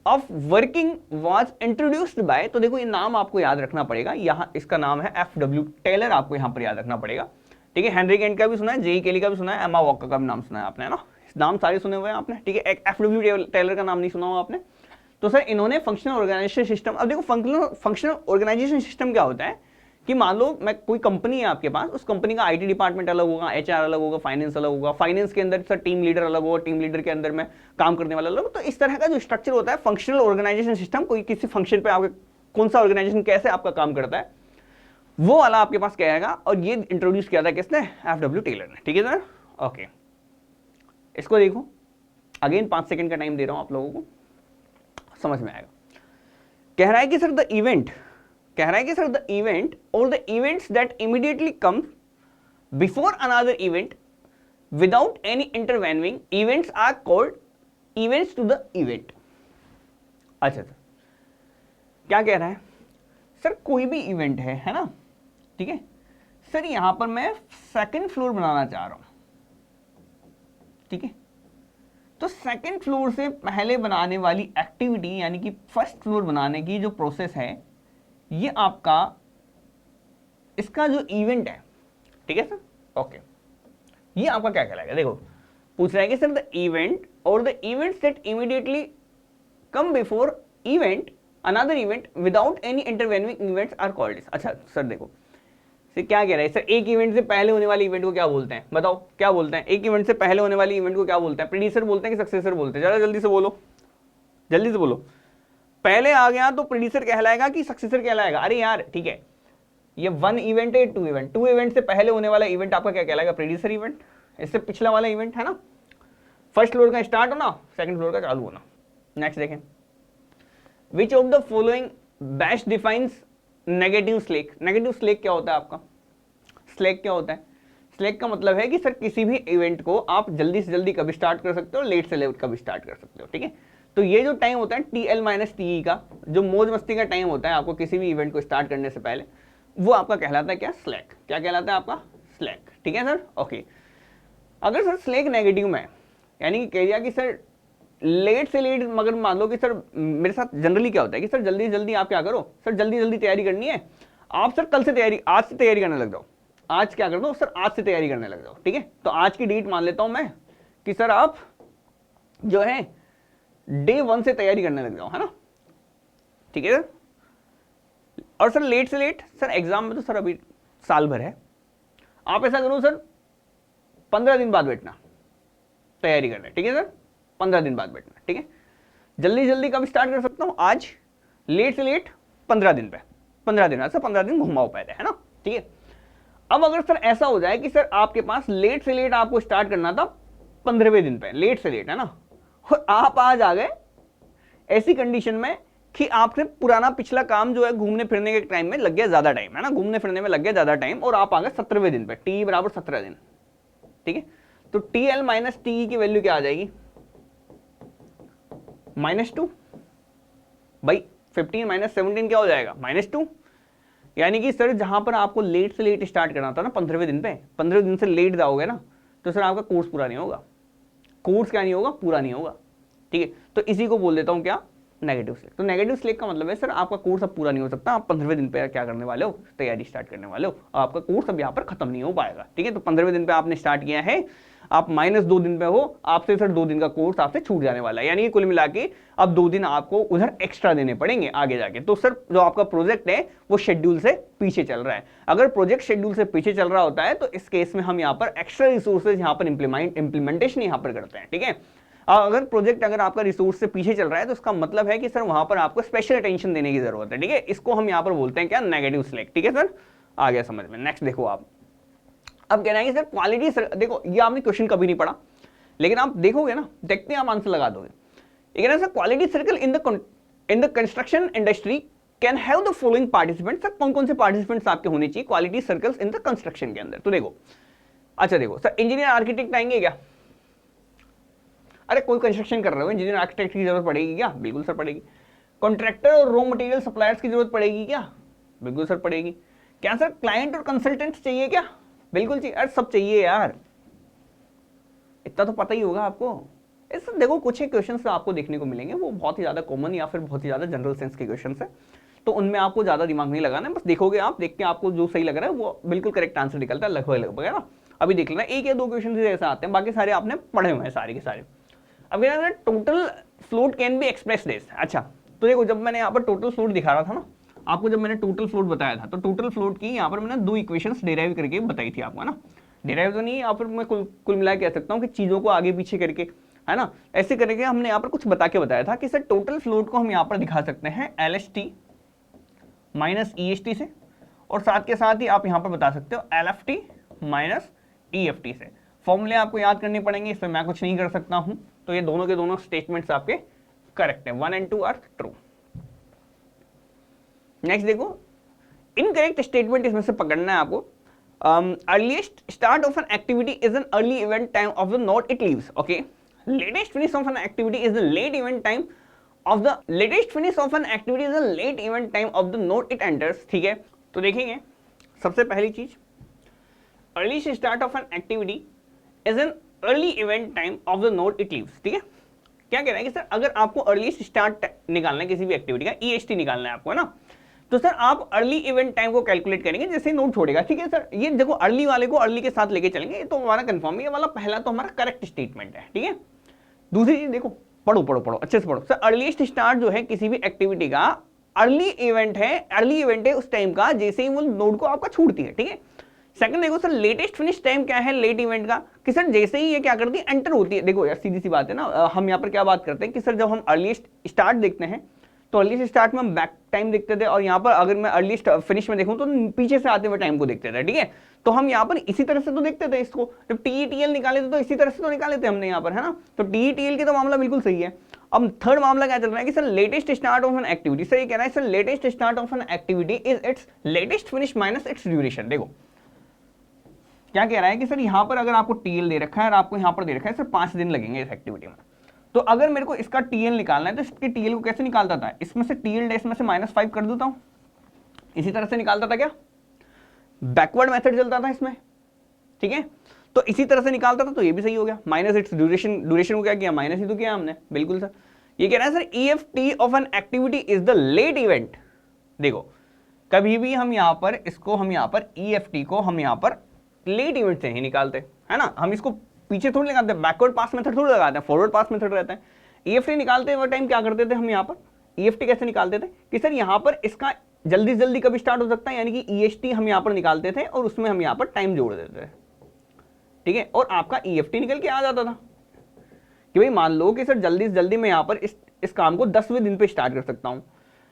of working was introduced by, तो देखो ये नाम आपको याद रखना पड़ेगा, यहाँ इसका नाम है FW टेलर, आपको यहाँ पर याद रखना पड़ेगा, ठीक है। हेनरी केंट का भी सुना है, J.E. केली का भी सुना है, एमा वॉकर का भी नाम सुना है आपने, है ना, नाम सारे सुने हुए हैं आपने, ठीक है। एक FW टेलर का नाम नहीं सुना हुआ आपने। तो सर इन्होंने फंक्शनल ऑर्गेनाइजेशन सिस्टम, अब देखो फंक्शनल ऑर्गेनाइजेशन सिस्टम क्या होता है कि मान लो मैं कोई कंपनी है आपके पास, उस कंपनी का IT डिपार्टमेंट अलग होगा, HR अलग होगा, फाइनेंस अलग होगा, फाइनेंस के अंदर सर टीम लीडर अलग होगा, टीम लीडर के अंदर में काम करने वाला अलग। तो इस तरह का जो स्ट्रक्चर होता है फंक्शनल ऑर्गेनाइजेशन सिस्टम, कोई किसी फंक्शन पे आपके कौन सा ऑर्गेनाइजेशन कैसे आपका काम करता है, वो वाला आपके पास क्या आएगा, और ये इंट्रोड्यूस किया था किसने, FW टेलर ने, ठीक है सर, ओके। इसको देखो अगेन 5 सेकंड का टाइम दे रहा हूं आप लोगों को, समझ में आएगा। कह रहा है कि सर द इवेंट, कह रहा है कि सर द इवेंट और the events that immediately come before another event without any intervening events are called events to the event. अच्छा सर क्या कह रहा है, सर कोई भी इवेंट है ना, ठीक है सर, यहां पर मैं सेकंड फ्लोर बनाना चाह रहा हूं, ठीक है। तो सेकंड फ्लोर से पहले बनाने वाली एक्टिविटी, यानी कि फर्स्ट फ्लोर बनाने की जो प्रोसेस है, ये आपका इसका जो इवेंट है, ठीक है सर, ओके। ये आपका क्या कहलाएगा, देखो पूछ रहा है कि सर द इवेंट और the events that immediately come before event another event without any intervening events are called. अच्छा सर देखो सर क्या कह रहा है, सर एक इवेंट से पहले होने वाले इवेंट को क्या बोलते हैं, बताओ क्या बोलते हैं, एक इवेंट से पहले होने वाली इवेंट को क्या बोलते हैं, प्रीडिसर बोलते हैं कि सक्सेसर बोलते हैं, जरा जल्दी से बोलो, जल्दी से बोलो। पहले आ गया तो प्रीडिसर कहलाएगा कि सक्सेसर कहलाएगा, अरे यार ठीक है, ये 1 इवेंट है, 2 इवेंट, 2 इवेंट से पहले होने वाला इवेंट आपका क्या कहलाएगा, प्रीडिसर इवेंट, इससे पिछला वाला इवेंट, है ना, फर्स्ट फ्लोर का स्टार्ट होना, सेकंड फ्लोर का चालू होना। नेक्स्ट देखें, which of the following best defines negative slack. Negative slack क्या होता है आपका, स्लैक क्या होता है, स्लैक का मतलब है कि सर किसी भी इवेंट को आप जल्दी से जल्दी कभी स्टार्ट कर सकते हो, लेट से लेट कभी स्टार्ट कर सकते हो, ठीक है। तो ये जो टाइम होता है TL माइनस TE का, जो मौज मस्ती का टाइम होता है आपको किसी भी इवेंट को स्टार्ट करने से पहले, वो आपका कहलाता है क्या, स्लैक। क्या कहलाता है आपका, स्लैक, ठीक है सर, ओके। अगर सर स्लैक नेगेटिव में, यानी कि कह दिया कि सर लेट से लेट, मगर मान लो कि सर मेरे साथ जनरली क्या होता है कि सर जल्दी जल्दी आप क्या करो, सर जल्दी जल्दी तैयारी करनी है, आप सर कल से तैयारी, आज से तैयारी करने लग जाओ, आज क्या कर दो सर, आज से तैयारी करने लग जाओ, ठीक है। तो आज की डेट मान लेता हूं मैं कि सर आप जो है Day 1 से तैयारी करने लग जाओ, है ना, ठीक है सर। और सर लेट से लेट, सर एग्जाम में तो सर अभी साल भर है, आप ऐसा करो सर 15 दिन बाद बैठना तैयारी करना, ठीक है सर, 15 दिन बाद बैठना, ठीक है। जल्दी जल्दी कब स्टार्ट कर सकता हूं, आज, लेट से लेट 15 दिन पे, 15 दिन, सर 15 दिन घुमाओ पहले, है ना, ठीक है। अब अगर सर ऐसा हो जाए कि सर आपके पास लेट से लेट आपको स्टार्ट करना था 15वें दिन पे, लेट से लेट, है ना, और आप आज आ गए ऐसी कंडीशन में कि आपसे पुराना पिछला काम जो है घूमने फिरने के टाइम में लग गया ज्यादा टाइम, है ना, घूमने फिरने में लग गया ज्यादा टाइम, और आप आ गए 17वें दिन पे, T बराबर 17 दिन, ठीक है। तो TL माइनस TE की वैल्यू क्या आ जाएगी, -2 भाई, 15 माइनस 17 क्या हो जाएगा, -2। यानी कि सर जहां पर आपको लेट से लेट स्टार्ट करना था ना 15वें दिन पे, 15वें दिन से लेट जाओगे ना, तो सर आपका कोर्स पूरा नहीं होगा, कोर्स क्या नहीं होगा, पूरा नहीं होगा, ठीक है। तो इसी को बोल देता हूं क्या, नेगेटिव स्लैक। तो नेगेटिव स्लैक का मतलब है सर आपका कोर्स अब पूरा नहीं हो सकता, आप 15वें दिन पे क्या करने वाले हो, तैयारी स्टार्ट करने वाले हो, आपका कोर्स अब यहाँ पर खत्म नहीं हो पाएगा, ठीक है। तो 15वें दिन पे आपने स्टार्ट किया है, आप -2 दिन पे हो, आपसे सर 2 दिन का कोर्स आपसे छूट जाने वाला है, यानी कि कुल मिला के अब 2 दिन आपको उधर एक्स्ट्रा देने पड़ेंगे आगे जाके। तो सर जो आपका प्रोजेक्ट है वो शेड्यूल से पीछे चल रहा है, अगर प्रोजेक्ट शेड्यूल से पीछे चल रहा होता है तो इस केस में हम यहाँ पर एक्स्ट्रा रिसोर्सेज यहाँ पर इंप्लीमेंटेशन यहाँ पर करते हैं, ठीक है। अगर प्रोजेक्ट अगर आपका रिसोर्स से पीछे चल रहा है तो इसका मतलब है कि सर वहां पर आपको स्पेशल अटेंशन देने की जरूरत है, ठीक है। इसको हम यहाँ पर बोलते हैं क्या, नेगेटिव स्लैक, ठीक है सर, आ गया समझ में। नेक्स्ट देखो आप, अब कहना है कि सर क्वालिटी, देखो ये आपने क्वेश्चन कभी नहीं पढ़ा लेकिन आप देखोगे ना, देखते हैं आप आंसर लगा दोगे। ये कहना sir quality circle in the construction industry can have the following participant. Sir कौन कौन से पार्टिसिपेंट्स आपके होने चाहिए quality circles in the construction के अंदर? तो देखो, अच्छा देखो सर, इंजीनियर आर्किटेक्ट आएंगे क्या? अरे कोई कंस्ट्रक्शन कर रहे हो, इंजीनियर आर्किटेक्ट की जरूरत पड़ेगी क्या? बिल्कुल सर पड़ेगी। कॉन्ट्रैक्टर और रॉ मटेरियल सप्लायर्स की जरूरत पड़ेगी क्या? बिल्कुल सर पड़ेगी। क्या सर क्लाइंट और कंसल्टेंट्स चाहिए क्या? बिल्कुल चाहिए। अरे सब चाहिए यार, इतना तो पता ही होगा आपको। इस देखो कुछ ही क्वेश्चंस आपको देखने को मिलेंगे, वो बहुत ही ज्यादा कॉमन या फिर बहुत ही ज्यादा जनरल सेंस के क्वेश्चंस है, तो उनमें आपको ज्यादा दिमाग नहीं लगाना है, बस देखोगे आप, देख के आपको जो सही लग रहा है वो बिल्कुल करेक्ट आंसर निकलता है लगभग है ना। अभी देख लेना, एक या दो क्वेश्चन ऐसे आते हैं, बाकी सारे आपने पढ़े हुए हैं सारे के सारे। अब total float can be expressed as, अच्छा तो देखो जब मैंने यहाँ पर टोटल फ्लोट दिखा रहा था ना आपको, जब मैंने टोटल फ्लोट बताया था, तो टोटल फ्लोट की यहाँ पर मैंने दो इक्वेशंस डिराइव करके बताई थी आपको, है ना। डिराइव तो नहीं, या फिर मैं कुल मिला कह सकता हूँ कि चीजों को आगे पीछे करके, है ना, ऐसे करके हमने यहाँ पर कुछ बता के बताया था कि सर टोटल फ्लोट को हम यहाँ पर दिखा सकते हैं LHT माइनस EST से, और साथ के साथ ही आप यहाँ पर बता सकते हो LFT माइनस EFT से। फॉर्मूले आपको याद करने पड़ेंगे, इसमें मैं कुछ नहीं कर सकता हूं, तो ये दोनों के दोनों स्टेटमेंट्स आपके करेक्ट है, 1 and 2 आर ट्रू। नेक्स्ट देखो, इनकरेक्ट स्टेटमेंट इसमें से पकड़ना है आपको। Earliest start of an activity is an early event time of the node it leaves, okay. Latest finish of an activity is the late event time of the latest finish of an activity is the late event time of the node it enters, ठीक है। तो देखेंगे सबसे पहली चीज, earliest start of an activity is an early event time of the node it leaves, ठीक है। क्या कह रहा है कि सर अगर आपको अर्लीस्ट स्टार्ट निकालना है किसी भी एक्टिविटी का, EST निकालना है आपको, है ना, तो सर आप अर्ली इवेंट टाइम को कैलकुलेट करेंगे जैसे नोट छोड़ेगा, ठीक है सर। ये देखो अर्ली वाले को अर्ली के साथ लेके चलेंगे, ये तो हमारा कंफर्म है, ये वाला पहला तो हमारा करेक्ट स्टेटमेंट है, ठीक है। दूसरी चीज देखो, पढ़ो अच्छे से पढ़ो सर। अर्लीस्ट स्टार्ट जो है किसी भी एक्टिविटी का अर्ली इवेंट है उस टाइम का जैसे ही वो नोड को आपका छूटती है, ठीक है। सेकंड देखो सर, लेटेस्ट फिनिश टाइम क्या है लेट इवेंट का, कि सर जैसे ही ये क्या करती है एंटर होती है। देखो यार सीधी सी बात है ना, हम यहाँ पर क्या बात करते हैं कि सर जब हम अर्लीस्ट स्टार्ट देखते हैं तो अर्लीस्ट स्टार्ट में हम बैक टाइम देखते थे, और यहाँ पर अगर मैं अर्लीस्ट फिनिश में देखूं तो पीछे से आते हुए टाइम को देखते थे, ठीक है। तो हम यहाँ पर इसी तरह से तो देखते थे इसको, जब TETL निकाले थे तो इसी तरह से तो निकाले थे हमने यहाँ पर, है ना। तो TETL की तो मामला बिल्कुल सही है। अब थर्ड मामला क्या चल रहा है कि sir latest start of an activity, sir ये कह रहा है sir latest start of an activity is it's latest finish minus it's duration. देखो क्या कह रहा है कि सर यहाँ पर अगर आपको TL दे रखा है और आपको यहाँ पर दे रखा है सर 5 दिन लगेंगे इस एक्टिविटी में, तो अगर मेरे को इसका TL निकालना है तो इसके TL को कैसे निकालता था, इसमें से TL डैश में से -5 कर देता हूं, इसी तरह से निकालता था, क्या बैकवर्ड मेथड चलता था इसमें, ठीक है। तो इसी तरह से निकालता था, तो ये भी सही हो गया। माइनस इट्स ड्यूरेशन को क्या किया, माइनस ही तो किया हमने, बिल्कुल सर। ये कह रहा है sir EFT of an activity is the late event. देखो कभी भी हम यहाँ पर इसको, हम यहाँ पर EFT को हम यहाँ पर लेट इवेंट से ही निकालते, है ना। हम इसको पीछे थोड़ी लगाते हैं, बैकवर्ड पास मेथड थोड़ी लगाते हैं, फॉरवर्ड पास मेथड रहता है। EFT निकालते हुए टाइम क्या करते थे हम यहाँ पर, EFT कैसे निकालते थे कि सर यहाँ पर इसका जल्दी जल्दी कभी स्टार्ट हो सकता है, यानी कि EST हम यहाँ पर निकालते थे और उसमें हम यहाँ पर टाइम जोड़ देते थे, ठीक है, और आपका EFT निकल के आ जाता था। कि भाई मान लो कि सर जल्दी से जल्दी मैं यहाँ पर इस काम को 10वें दिन पे स्टार्ट कर सकता हूँ,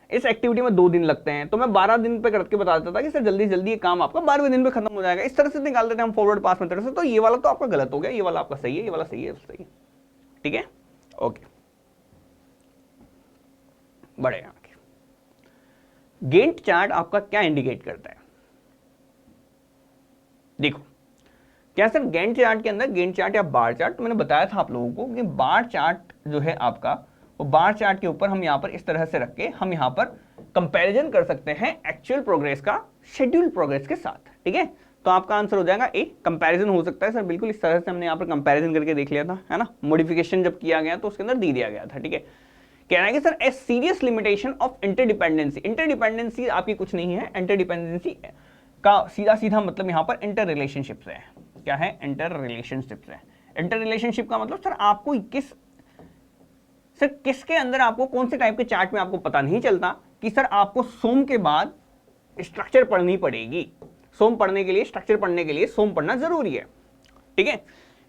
इस एक्टिविटी में 2 दिन लगते हैं, तो मैं 12 दिन पे करके बता देता था कि सर जल्दी जल्दी ये काम आपका 12वें दिन पे खत्म हो जाएगा। इस तरह से निकाल देते हैं हम फॉरवर्ड पास मेथड से। तो ये वाला तो आपका गलत हो गया, ये वाला आपका सही है, ये वाला सही है, सही है, ठीक है, ओके। बड़े आगे गेंट चार्ट आपका क्या इंडिकेट करता है, देखो क्या सर गैंट चार्ट के अंदर, गैंट चार्ट या बार चार्ट, तो मैंने बताया था आप लोगों को कि बार चार्ट जो है आपका, वो बार चार्ट के ऊपर हम यहाँ पर इस तरह से रख के हम यहाँ पर कंपैरिजन कर सकते हैं एक्चुअल प्रोग्रेस का शेड्यूल प्रोग्रेस के साथ, ठीक है। तो आपका आंसर हो जाएगा ए, कंपैरिजन हो सकता है सर, बिल्कुल इस तरह से हमने यहाँ पर कंपैरिजन करके देख लिया था, है ना। मॉडिफिकेशन जब किया गया तो उसके अंदर दे दिया गया था, ठीक है। कह रहा है कि sir a serious limitation of interdependency, interdependency आपकी कुछ नहीं है, इंटरडिपेंडेंसी का सीधा सीधा मतलब यहाँ पर इंटर रिलेशनशिप से है। क्या है, इंटर रिलेशनशिप से। इंटर रिलेशनशिप का मतलब सर आपको किसके अंदर आपको कौन से टाइप के चार्ट में आपको पता नहीं चलता कि सर आपको सोम के बाद स्ट्रक्चर पढ़नी पड़ेगी। सोम पढ़ने के लिए, स्ट्रक्चर पढ़ने के लिए सोम पढ़ना जरूरी है, ठीक है।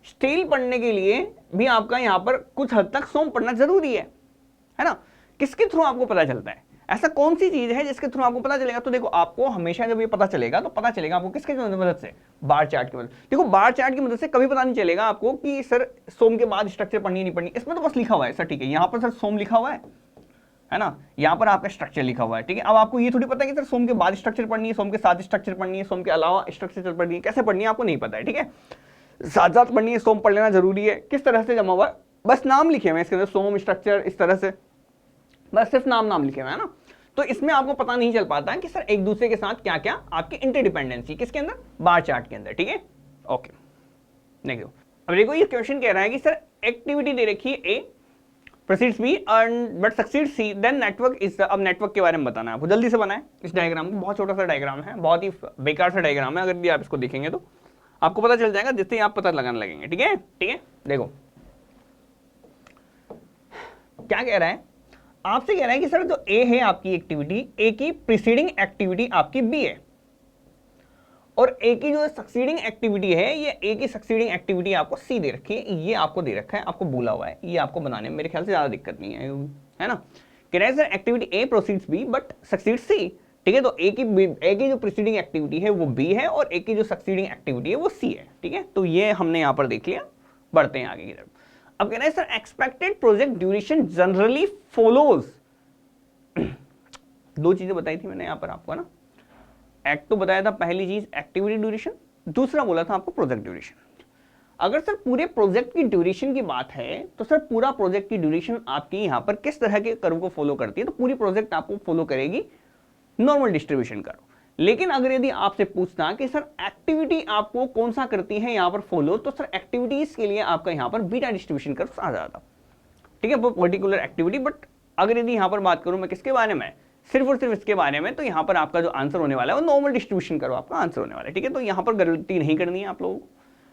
स्टील पढ़ने के लिए भी आपका यहां पर कुछ हद तक सोम पढ़ना जरूरी है ना। किसके थ्रू आपको पता चलता है, ऐसा कौन सी चीज है जिसके थ्रू आपको पता चलेगा? तो देखो आपको हमेशा जब ये पता चलेगा तो पता चलेगा आपको किसके मदद से? बार चार्ट की मदद। देखो बार चार्ट की मदद से कभी पता नहीं चलेगा आपको कि सर सोम के बाद स्ट्रक्चर पढ़नी नहीं पढ़नी, इसमें तो बस लिखा हुआ है सर, ठीक है, यहाँ पर सर सोम लिखा हुआ है ना, यहाँ पर आपका स्ट्रक्चर लिखा हुआ है, ठीक है। अब आपको ये थोड़ी पता है कि सर सोम के बाद स्ट्रक्चर पढ़नी है, सोम के साथ स्ट्रक्चर पढ़नी है, सोम के अलावा स्ट्रक्चर पढ़नी है, कैसे पढ़नी है आपको नहीं पता है, ठीक है। साथ साथ पढ़नी है, सोम पढ़ लेना जरूरी है, किस तरह से जमा हुआ है, बस नाम लिखे हुए इसके अंदर, सोम स्ट्रक्चर, इस तरह से बस सिर्फ नाम लिखे हुए है ना। तो इसमें आपको पता नहीं चल पाता है कि सर एक दूसरे के साथ क्या क्या आपकी इंटरडिपेंडेंसी किसके अंदर? बार चार्ट के अंदर, ठीक है। ओके देखो, अब देखो ये क्वेश्चन कह रहा है कि सर एक्टिविटी दे रखी है a, proceeds b but succeed c, then network is. अब नेटवर्क के बारे में बताना है आपको, जल्दी से बनाए इस डायग्राम को, बहुत छोटा सा डायग्राम है, बहुत ही बेकार सा डायग्राम है, अगर भी आप इसको देखेंगे तो आपको पता चल जाएगा जिससे आप पता लगाने लगेंगे, ठीक है, ठीक है। देखो क्या कह रहा है, आपसे कह रहा है कि सर जो ए है आपकी एक्टिविटी, ए की प्रीसीडिंग एक्टिविटी आपकी बी है, और ए की जो सक्सीडिंग एक्टिविटी है, ये ए की सक्सीडिंग एक्टिविटी आपको सी दे रखी है, ये आपको दे रखा है, आपको बोला हुआ है, ये आपको बनाने में मेरे ख्याल से ज्यादा दिक्कत नहीं है ना। कह रहा है sir activity a proceeds b but succeed c, ठीक है। तो ए की जो प्रीसीडिंग एक्टिविटी है वो बी है, और ए की जो सक्सीडिंग एक्टिविटी है वो सी है, ठीक है। तो ये हमने यहां पर देख लिया, बढ़ते हैं आगे की तरफ। अब कह रहे हैं sir expected project duration generally follows, दो चीजें बताई थी मैंने यहां पर आपको, है ना। एक तो बताया था पहली चीज एक्टिविटी ड्यूरेशन, दूसरा बोला था आपको प्रोजेक्ट ड्यूरेशन। अगर सर पूरे प्रोजेक्ट की ड्यूरेशन की बात है तो सर पूरा प्रोजेक्ट की ड्यूरेशन आपकी यहां पर किस तरह के कर्व को फॉलो करती है? तो पूरी प्रोजेक्ट आपको फॉलो करेगी नॉर्मल डिस्ट्रीब्यूशन कर्व। लेकिन अगर यदि आपसे पूछता कि सर एक्टिविटी आपको कौन सा करती है यहां पर फॉलो, तो सर एक्टिविटीज के लिए आपका यहां पर बीटा डिस्ट्रीब्यूशन कर्व आ जाता, ठीक है, वो पर्टिकुलर एक्टिविटी। बट अगर यदि यहां पर बात करूं मैं किसके बारे में, सिर्फ और सिर्फ इसके बारे में, तो यहां पर आपका जो आंसर होने वाला है वो नॉर्मल डिस्ट्रीब्यूशन कर्व आपका आंसर होने वाला है, ठीक है। तो यहां पर गलती नहीं करनी है आप लोगों को।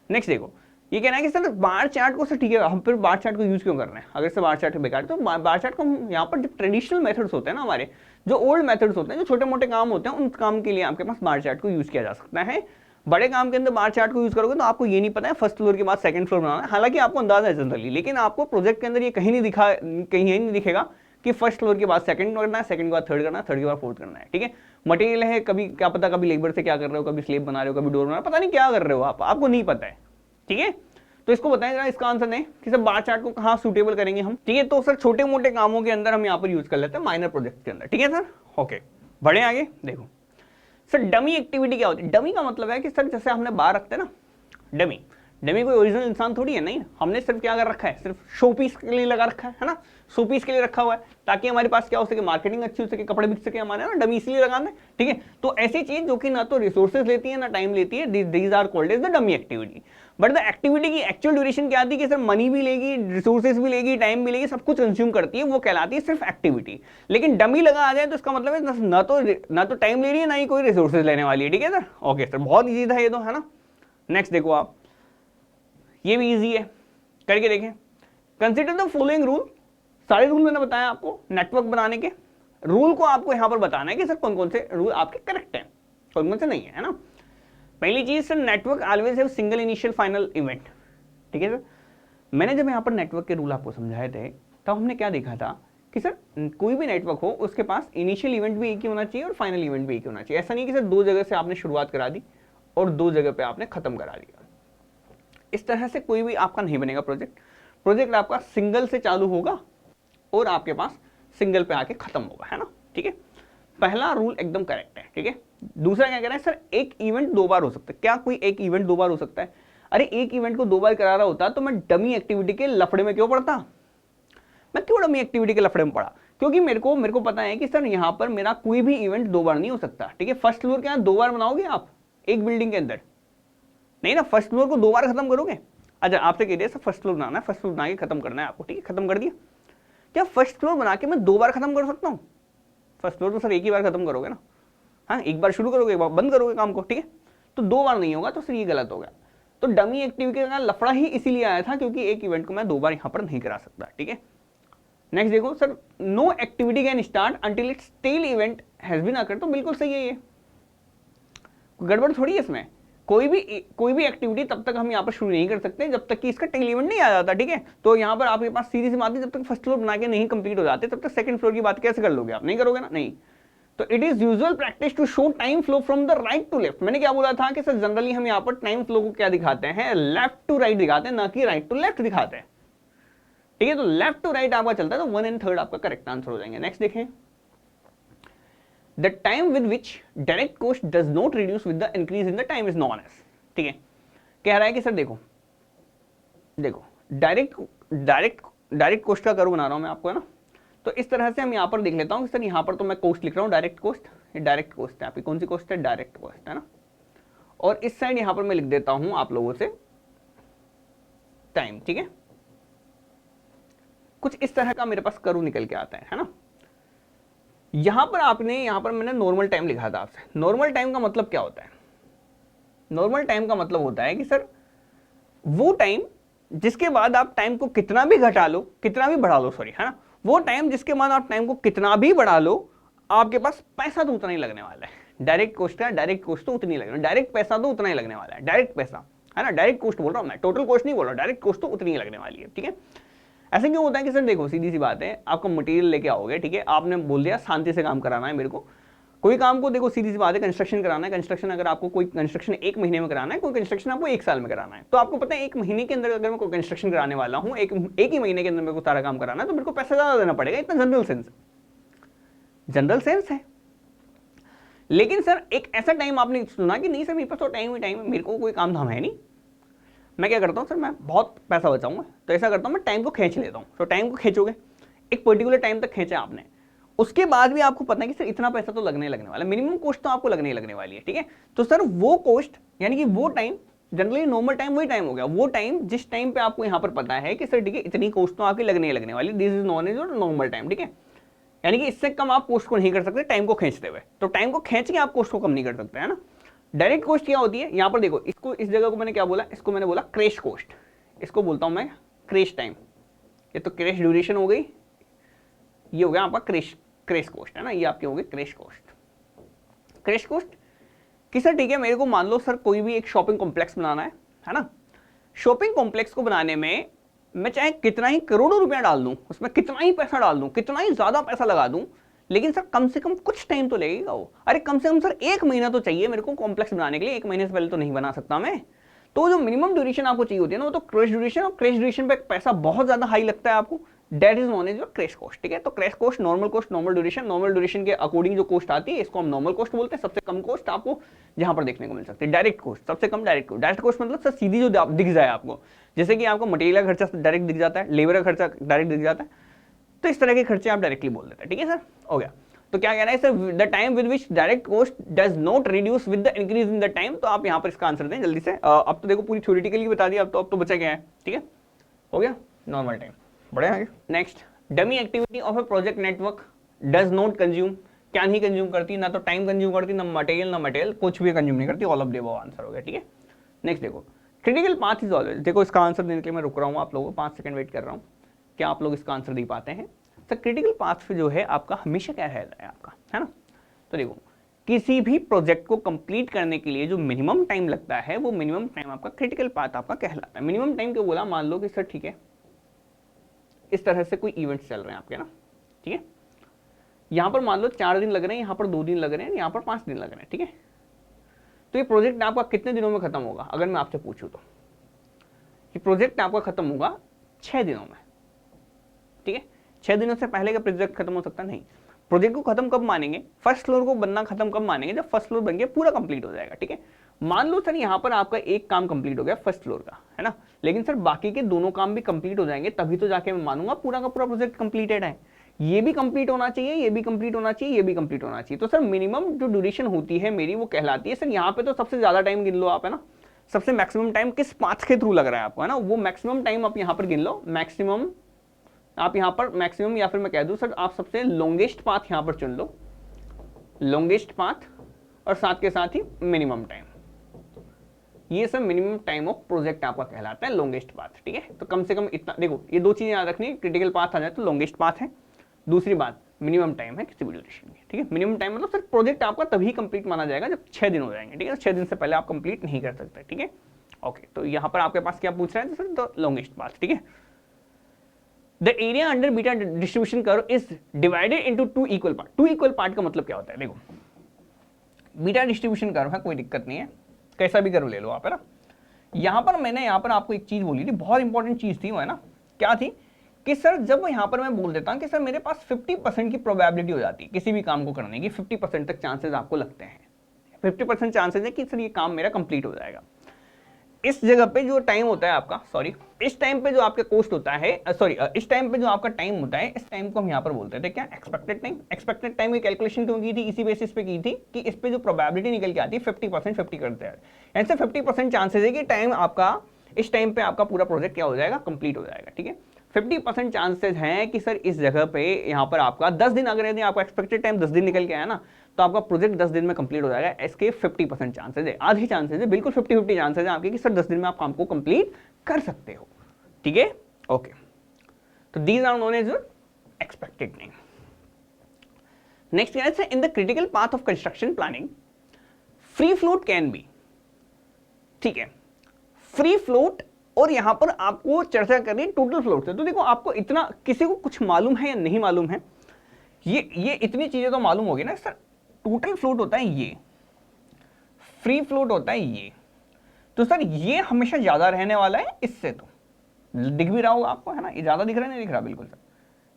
नेक्स्ट देखो, ये कहना है कि सर बार चार्ट को, सर ठीक है, हम फिर बार चार्ट को यूज क्यों कर रहे हैं? अगर से बार चार्ट बेकार, तो बार चार्ट को हम यहाँ पर जो ट्रेडिशनल मेथड्स होते हैं ना, हमारे जो ओल्ड मेथड्स होते हैं, जो छोटे मोटे काम होते हैं, उन काम के लिए आपके पास बार चार्ट को यूज किया जा सकता है। बड़े काम के अंदर बार चार्ट को यूज करोगे तो आपको ये नहीं पता है फर्स्ट फ्लोर के बाद सेकंड फ्लोर बनाना है, हालांकि आपको अंदाजा है जनरली, लेकिन आपको प्रोजेक्ट के अंदर ये कहीं नहीं दिखेगा कि फर्स्ट फ्लोर के बाद सेकंड करना है, सेकंड के बाद थर्ड करना है, थर्ड के बाद फोर्थ करना है, ठीक है। मटेरियल है, कभी क्या पता कभी लेबर से क्या कर रहे हो, कभी स्लेब बना रहे हो, कभी डोर बना रहे हो, पता नहीं क्या कर रहे हो आप, आपको नहीं पता है, ठीक है। तो इसको बताएं जरा, इसका आंसर दें कि सर बार चार्ट को कहाँ सुटेबल करेंगे हम, ठीक है। तो सर छोटे मोटे कामों के अंदर हम यहाँ पर यूज कर लेते हैं, माइनर प्रोजेक्ट के अंदर, ठीक है सर। ओके बढ़े आगे। देखो सर डमी एक्टिविटी क्या होती है? डमी का मतलब है कि सर जैसे हमने बाहर रखते हैं ना, डमी कोई ओरिजिनल इंसान थोड़ी है, नहीं, हमने सिर्फ क्या कर रखा है, सिर्फ शो पीस के लिए लगा रखा है ना, शो पीस के लिए रखा हुआ है, ताकि हमारे पास क्या हो सके, मार्केटिंग अच्छी हो सके, कपड़े बिक सके हमारे, ना डमी इसलिए लगाना है, ठीक है। तो ऐसी चीज जो कि ना तो रिसोर्सेज लेती है ना टाइम लेती है, these are called as the dummy activity. But the activity की एक्चुअल ड्यूरेशन क्या आती है कि सर मनी भी लेगी, रिसोर्सेज भी लेगी, टाइम भी लेगी, सब कुछ कंज्यूम करती है, वो कहलाती है सिर्फ एक्टिविटी। लेकिन डमी लगा आ जाए तो इसका मतलब है ना तो टाइम ले रही है, ना ही कोई रिसोर्सेज लेने वाली है, ठीक है सर। ओके सर, बहुत ईजी था ये तो, है ना। नेक्स्ट देखो आप, ये भी इजी है, करके देखें। कंसिडर द फॉलोइंग रूल, सारे रूल मैंने बताया आपको नेटवर्क बनाने के। रूल को आपको यहां पर बताना है कि सर कौन कौन से रूल आपके करेक्ट हैं, कौन कौन से नहीं है ना। पहली चीज sir, network always have single initial final event, ठीक है सर। मैंने जब यहां पर नेटवर्क के रूल आपको समझाए थे तब हमने क्या देखा था कि सर कोई भी नेटवर्क हो उसके पास इनिशियल इवेंट भी एक ही होना चाहिए और फाइनल इवेंट भी एक ही होना चाहिए। ऐसा नहीं कि सर दो जगह से आपने शुरुआत करा दी और दो जगह पे आपने खत्म करा दिया, इस तरह से कोई भी आपका नहीं बनेगा प्रोजेक्ट आपका सिंगल से चालू होगा और आपके पास सिंगल पे आके खत्म होगा, है ना, ठीक है। पहला रूल एकदम करेक्ट है, ठीक है। दूसरा क्या कह रहा है सर, एक इवेंट दो बार हो सकता है। क्या कोई एक इवेंट दो बार हो सकता है? अरे एक इवेंट को दो बार करा रहा होता तो मैं डमी एक्टिविटी के लफड़े में क्यों पड़ता? मैं क्यों डमी एक्टिविटी के लफड़े में पड़ा? क्योंकि मेरे को पता है कि सर यहां पर मेरा कोई भी इवेंट दो बार नहीं हो सकता, ठीक है। फर्स्ट फ्लोर के यहां दो बार बनाओगे आप एक बिल्डिंग के अंदर? नहीं ना, फर्स्ट फ्लोर को दो बार खत्म करोगे। अच्छा आपसे कह दिया सर फर्स्ट फ्लोर बनाना है, फर्स्ट फ्लोर बना के खत्म करना है आपको, ठीक है, खत्म कर दिया। क्या फर्स्ट फ्लोर बना के मैं दो बार खत्म कर सकता हूँ? फर्स्ट फ्लोर तो सर एक ही बार खत्म करोगे ना, हाँ, एक बार शुरू करोगे एक बार बंद करोगे काम को, ठीक है। तो दो बार नहीं होगा, तो सर ये गलत हो गया। तो डमी एक्टिविटी का लफड़ा ही इसीलिए आया था क्योंकि एक इवेंट को मैं दो बार यहां पर नहीं करा सकता, ठीक है। नेक्स्ट देखो sir, no activity can start until its tail event has been occurred. तो बिल्कुल सही है, ये गड़बड़ थोड़ी है इसमें। कोई भी एक्टिविटी तब तक हम यहाँ पर शुरू नहीं कर सकते जब तक कि इसका टेल इवेंट नहीं आ जाता, ठीक है। तो यहाँ पर आपके पास सीधी सी बात है, जब तक फर्स्ट फ्लोर बना के नहीं कंप्लीट हो जाते तब तक सेकंड फ्लोर की बात कैसे कर लोगे आप, नहीं करोगे ना, नहीं। तो it is usual practice to show time flow from the right to left. मैंने क्या बोला था कि सर जनरली हम यहाँ पर टाइम फ्लो को क्या दिखाते हैं, लेफ्ट टू राइट दिखाते हैं, ना कि राइट टू लेफ्ट दिखाते हैं, ठीक है। तो लेफ्ट टू राइट आपका चलता है, तो 1 and 3 आपका करेक्ट आंसर हो जाएंगे। नेक्स्ट देखें, the time with which direct cost does not reduce with the increase in the time is known as, ठीक है। कह रहा है कि सर देखो डायरेक्ट कॉस्ट का कर्व बना रहा हूं मैं आपको, है ना। तो इस तरह से हम यहाँ पर देख लेता हूँ कि सर यहाँ पर तो मैं कॉस्ट लिख रहा हूँ डायरेक्ट कॉस्ट, ये डायरेक्ट कॉस्ट है आपकी, कौन सी कॉस्ट है, डायरेक्ट कॉस्ट, है ना। और इस साइड यहाँ पर मैं लिख देता हूँ आप लोगों से टाइम, ठीक है। कुछ इस तरह का मेरे पास कर्व निकल के आता है ना। यहाँ पर मैंने नॉर्मल टाइम लिखा था आपसे। नॉर्मल टाइम का मतलब क्या होता है, नॉर्मल टाइम का मतलब होता है कि सर वो टाइम जिसके बाद आप टाइम को कितना भी घटा लो, कितना भी बढ़ा लो, सॉरी, है ना, वो टाइम जिसके बाद आप टाइम को कितना भी बढ़ा लो आपके पास पैसा तो उतना ही लगने वाला है। डायरेक्ट कॉस्ट है, डायरेक्ट कॉस्ट तो उतनी लगने, डायरेक्ट पैसा तो उतना ही लगने वाला है, डायरेक्ट पैसा, है ना, डायरेक्ट कॉस्ट बोल रहा हूं मैं, टोटल कॉस्ट नहीं बोल रहा, डायरेक्ट कॉस्ट तो उतनी ही लगने वाली है, ठीक है। ऐसे क्यों होता है कि सर देखो सीधी सी बात है, आपका मटेरियल लेके आओगे, ठीक है, आपने बोल दिया शांति से काम कराना है मेरे को, कोई काम को देखो सीधी सी बात है, कंस्ट्रक्शन कराना है, कंस्ट्रक्शन अगर आपको कोई कंस्ट्रक्शन 1 महीने में कराना है, कोई कंस्ट्रक्शन आपको 1 साल में कराना है, तो आपको पता है 1 महीने के अंदर अगर मैं कोई कंस्ट्रक्शन कराने वाला हूं, एक ही महीने के अंदर मेरे को सारा काम कराना है, तो मेरे को पैसा ज्यादा देना पड़ेगा, इतना जनरल सेंस है। लेकिन सर एक ऐसा टाइम आपने सुना कि नहीं सर मेरे पास तो टाइम है, मेरे को कोई काम धाम है नहीं, मैं क्या करता हूँ सर, मैं बहुत पैसा बचाऊंगा, तो ऐसा करता हूँ मैं टाइम को खींच लेता हूँ। तो टाइम को खींचोगे, एक पर्टिकुलर टाइम तक खींचा आपने, उसके बाद भी आपको पता है कि सर इतना पैसा तो लगने वाला, मिनिमम कॉस्ट तो आपको लगने वाली है, ठीक है। तो सर वो कॉस्ट यानी कि वो टाइम, जनरली नॉर्मल टाइम वही टाइम हो गया, वो टाइम जिस टाइम पे आपको यहाँ पर पता है कि सर ठीक है इतनी कॉस्ट तो आपकी लगने वाली, दिस इज नॉन एज और नॉर्मल टाइम, ठीक है। यानी कि इससे कम आप कॉस्ट को नहीं कर सकते टाइम को खींचते हुए, तो टाइम को खींच के आप कॉस्ट को कम नहीं कर सकते, है ना। डायरेक्ट कॉस्ट क्या होती है, यहाँ पर देखो, इसको इस जगह को मैंने क्या बोला, इसको मैंने बोला क्रैश कॉस्ट, इसको बोलता हूं मैं क्रैश टाइम, ये तो क्रैश ड्यूरेशन हो गई, ये हो गया आपका क्रैश कॉस्ट, है ना, ये आपकी हो गई क्रैश कॉस्ट कि सर ठीक है मेरे को मान लो सर कोई भी एक शॉपिंग कॉम्प्लेक्स बनाना है ना। शॉपिंग कॉम्प्लेक्स को बनाने में मैं चाहे कितना ही करोड़ों रुपया डाल दूं, उसमें कितना ही पैसा डाल दूं, कितना ही ज्यादा पैसा लगा दूं, लेकिन सर कम से कम कुछ टाइम तो लगेगा वो। अरे कम से कम सर 1 महीना तो चाहिए मेरे को कॉम्प्लेक्स बनाने के लिए, 1 महीने से पहले तो नहीं बना सकता मैं। तो जो मिनिमम ड्यूरेशन आपको चाहिए होती है ना, वो तो क्रैश ड्यूरेशन, और क्रैश ड्यूरेशन पे पैसा बहुत ज्यादा हाई लगता है आपको, that is known as your crash cost, ठीक है। तो क्रैश कॉस्ट, नॉर्मल ड्यूरेशन के अकॉर्डिंग जो कॉस्ट आती है इसको हम नॉर्मल कॉस्ट बोलते हैं। सबसे कम कॉस्ट आपको जहां पर देखने को मिल सकती है डायरेक्ट कॉस्ट, सबसे कम डायरेक्ट कॉस्ट मतलब सर सीधी जो दिख जाए आपको, जैसे कि आपको मटेरियल का खर्चा डायरेक्ट दिख जाता है, लेबर का खर्चा डायरेक्ट दिख जाता है, तो इस तरह के खर्चे आप डायरेक्टली बोल देते हैं, ठीक है सर, हो गया। तो क्या कहना है sir, the time with which direct cost does not reduce with the increase in the time. तो आप यहाँ पर इसका आंसर दें जल्दी से। अब तो देखो पूरी थ्योरेटिकली बता दिया, अब तो बचा क्या है, ठीक है, हो गया नॉर्मल टाइम, बढ़े आगे। Next, dummy activity of A project network does not consume, क्या नहीं कंज्यूम करती, ना तो टाइम कंज्यूम करती, ना मटेरियल, कुछ भी कंज्यूम नहीं करती, all of the above answer हो गया, ठीक है। नेक्स्ट देखो, क्रिटिकल पाथ इज ऑलवेज, देखो इसका आंसर देने के लिए मैं रुक रहा हूँ आप लोगों को, 5 सेकंड वेट कर रहा हूँ, क्या आप लोग इसका आंसर दे पाते हैं। तो क्रिटिकल पाथ जो है आपका हमेशा क्या रहता है आपका, है ना। तो देखो किसी भी प्रोजेक्ट को कंप्लीट करने के लिए जो मिनिमम टाइम लगता है, वो मिनिमम टाइम आपका क्रिटिकल पाथ आपका कहलाता है। मिनिमम टाइम को बोला, मान लो कि सर ठीक है इस तरह से कोई इवेंट्स चल रहे हैं आपके ना, ठीक है, यहां पर मान लो 4 दिन लग रहे हैं, यहां पर 2 दिन लग रहे हैं, यहां पर 5 दिन लग रहे हैं, ठीक है। तो ये प्रोजेक्ट आपका कितने दिनों में खत्म होगा, अगर मैं आपसे पूछूं तो ये प्रोजेक्ट आपका खत्म होगा 6 दिनों में, ठीक है। 6 दिनों से पहले का प्रोजेक्ट खत्म हो सकता नहीं। प्रोजेक्ट को खत्म कब मानेंगे, फर्स्ट फ्लोर को बनना खत्म कब मानेंगे, जब फर्स्ट फ्लोर बन के पूरा कंप्लीट हो जाएगा, ठीक है। मान लो सर यहाँ पर आपका एक काम कंप्लीट हो गया फर्स्ट फ्लोर का, है ना, लेकिन सर बाकी के दोनों काम भी कंप्लीट हो जाएंगे, तभी तो जाके मैं मानूंगा पूरा का पूरा प्रोजेक्ट कंप्लीटेड है। ये भी कंप्लीट होना चाहिए, ये भी कंप्लीट होना चाहिए, ये भी कंप्लीट होना चाहिए। तो सर मिनिमम जो ड्यूरेशन होती है मेरी वो कहलाती है, सर यहाँ पे तो सबसे ज्यादा टाइम गिन लो आप, है ना, सबसे मैक्सिमम टाइम किस पाथ के थ्रू लग रहा है आपको, है ना, वो मैक्सिमम टाइम आप यहाँ पर गिन लो, मैक्सिमम आप यहाँ पर मैक्सिमम, या फिर मैं कह दूं सर आप सबसे लॉन्गेस्ट पाथ यहाँ पर चुन लो, लॉन्गेस्ट पाथ, और साथ के साथ ही मिनिमम टाइम, ये सब मिनिमम टाइम ऑफ प्रोजेक्ट आपका कहलाता है लॉन्गेस्ट पाथ, ठीक है। तो कम से कम इतना, देखो ये 2 चीजें याद रखनी, क्रिटिकल पाथ आ जाए तो लॉन्गेस्ट पाथ है, दूसरी बात मिनिमम टाइम है किसी भी ड्यूरेशन की, ठीक है। मिनिमम टाइम मतलब सर प्रोजेक्ट आपका तभी कंप्लीट माना जाएगा जब 6 दिन हो जाएंगे, ठीक है। 6 दिन से पहले आप कंप्लीट नहीं कर सकते, ठीक है। ओके, तो यहाँ पर आपके पास क्या पूछ रहा है, तो सर द लॉन्गेस्ट पाथ, ठीक है। The area under beta distribution curve is divided into 2 equal part. 2 equal part का मतलब क्या होता है, देखो बीटा डिस्ट्रीब्यूशन कर्व है, कोई दिक्कत नहीं है, कैसा भी कर्व ले लो आप, है ना। यहाँ पर मैंने यहाँ पर आपको एक चीज बोली थी, बहुत इंपॉर्टेंट चीज थी वो, है ना। क्या थी कि सर जब यहाँ पर मैं बोल देता हूँ कि सर मेरे पास 50% की प्रोबेबिलिटी हो जाती है किसी भी काम को करने की, 50% तक चांसेस आपको लगते हैं, 50% चांसेस है कि सर ये काम मेरा कंप्लीट हो जाएगा। इस जगह पे जो टाइम होता है आपका, सॉरी इस टाइम पे जो आपका कॉस्ट होता है, सॉरी इस टाइम पे जो आपका टाइम होता है, इस टाइम को हम यहाँ पर बोलते थे क्या, एक्सपेक्टेड टाइम। एक्सपेक्टेड टाइम की कैलकुलेशन क्यों की थी, इसी बेसिस पे की थी कि इस पे जो प्रोबेबिलिटी निकल के आती है 50% 50 करते हैं, ऐसे 50% चांसेस है कि टाइम आपका इस टाइम पे आपका पूरा प्रोजेक्ट क्या हो जाएगा, कंप्लीट हो जाएगा, ठीक है। 50% चांसेस हैं कि सर इस जगह पे यहाँ पर आपका 10 दिन, अगर यदि आपका एक्सपेक्टेड टाइम 10 दिन निकल के आया ना, तो आपका प्रोजेक्ट 10 दिन में कंप्लीट हो जाएगा। इसके 50% चांसेस है, आधी चांसेस है, बिल्कुल 50-50 चांसेस है आपके कि सर 10 दिन में आप काम को कंप्लीट कर सकते हो, ठीक है। ओके, तो these are known as expected time. Next क्या है, in the critical path of construction planning free float can be, ठीक है। फ्री फ्लोट, और यहां पर आपको चर्चा करनी है टोटल फ्लोट से। तो देखो आपको इतना किसी को कुछ मालूम है या नहीं मालूम है, ये इतनी चीजें तो मालूम होगी ना सर। टोटल फ्लोट होता है ये, फ्री फ्लोट होता है ये, तो सर ये हमेशा ज्यादा रहने वाला है इससे, तो दिख भी रहा होगा आपको, है ना, ये ज्यादा दिख रहा है, नहीं दिख रहा, बिल्कुल सर,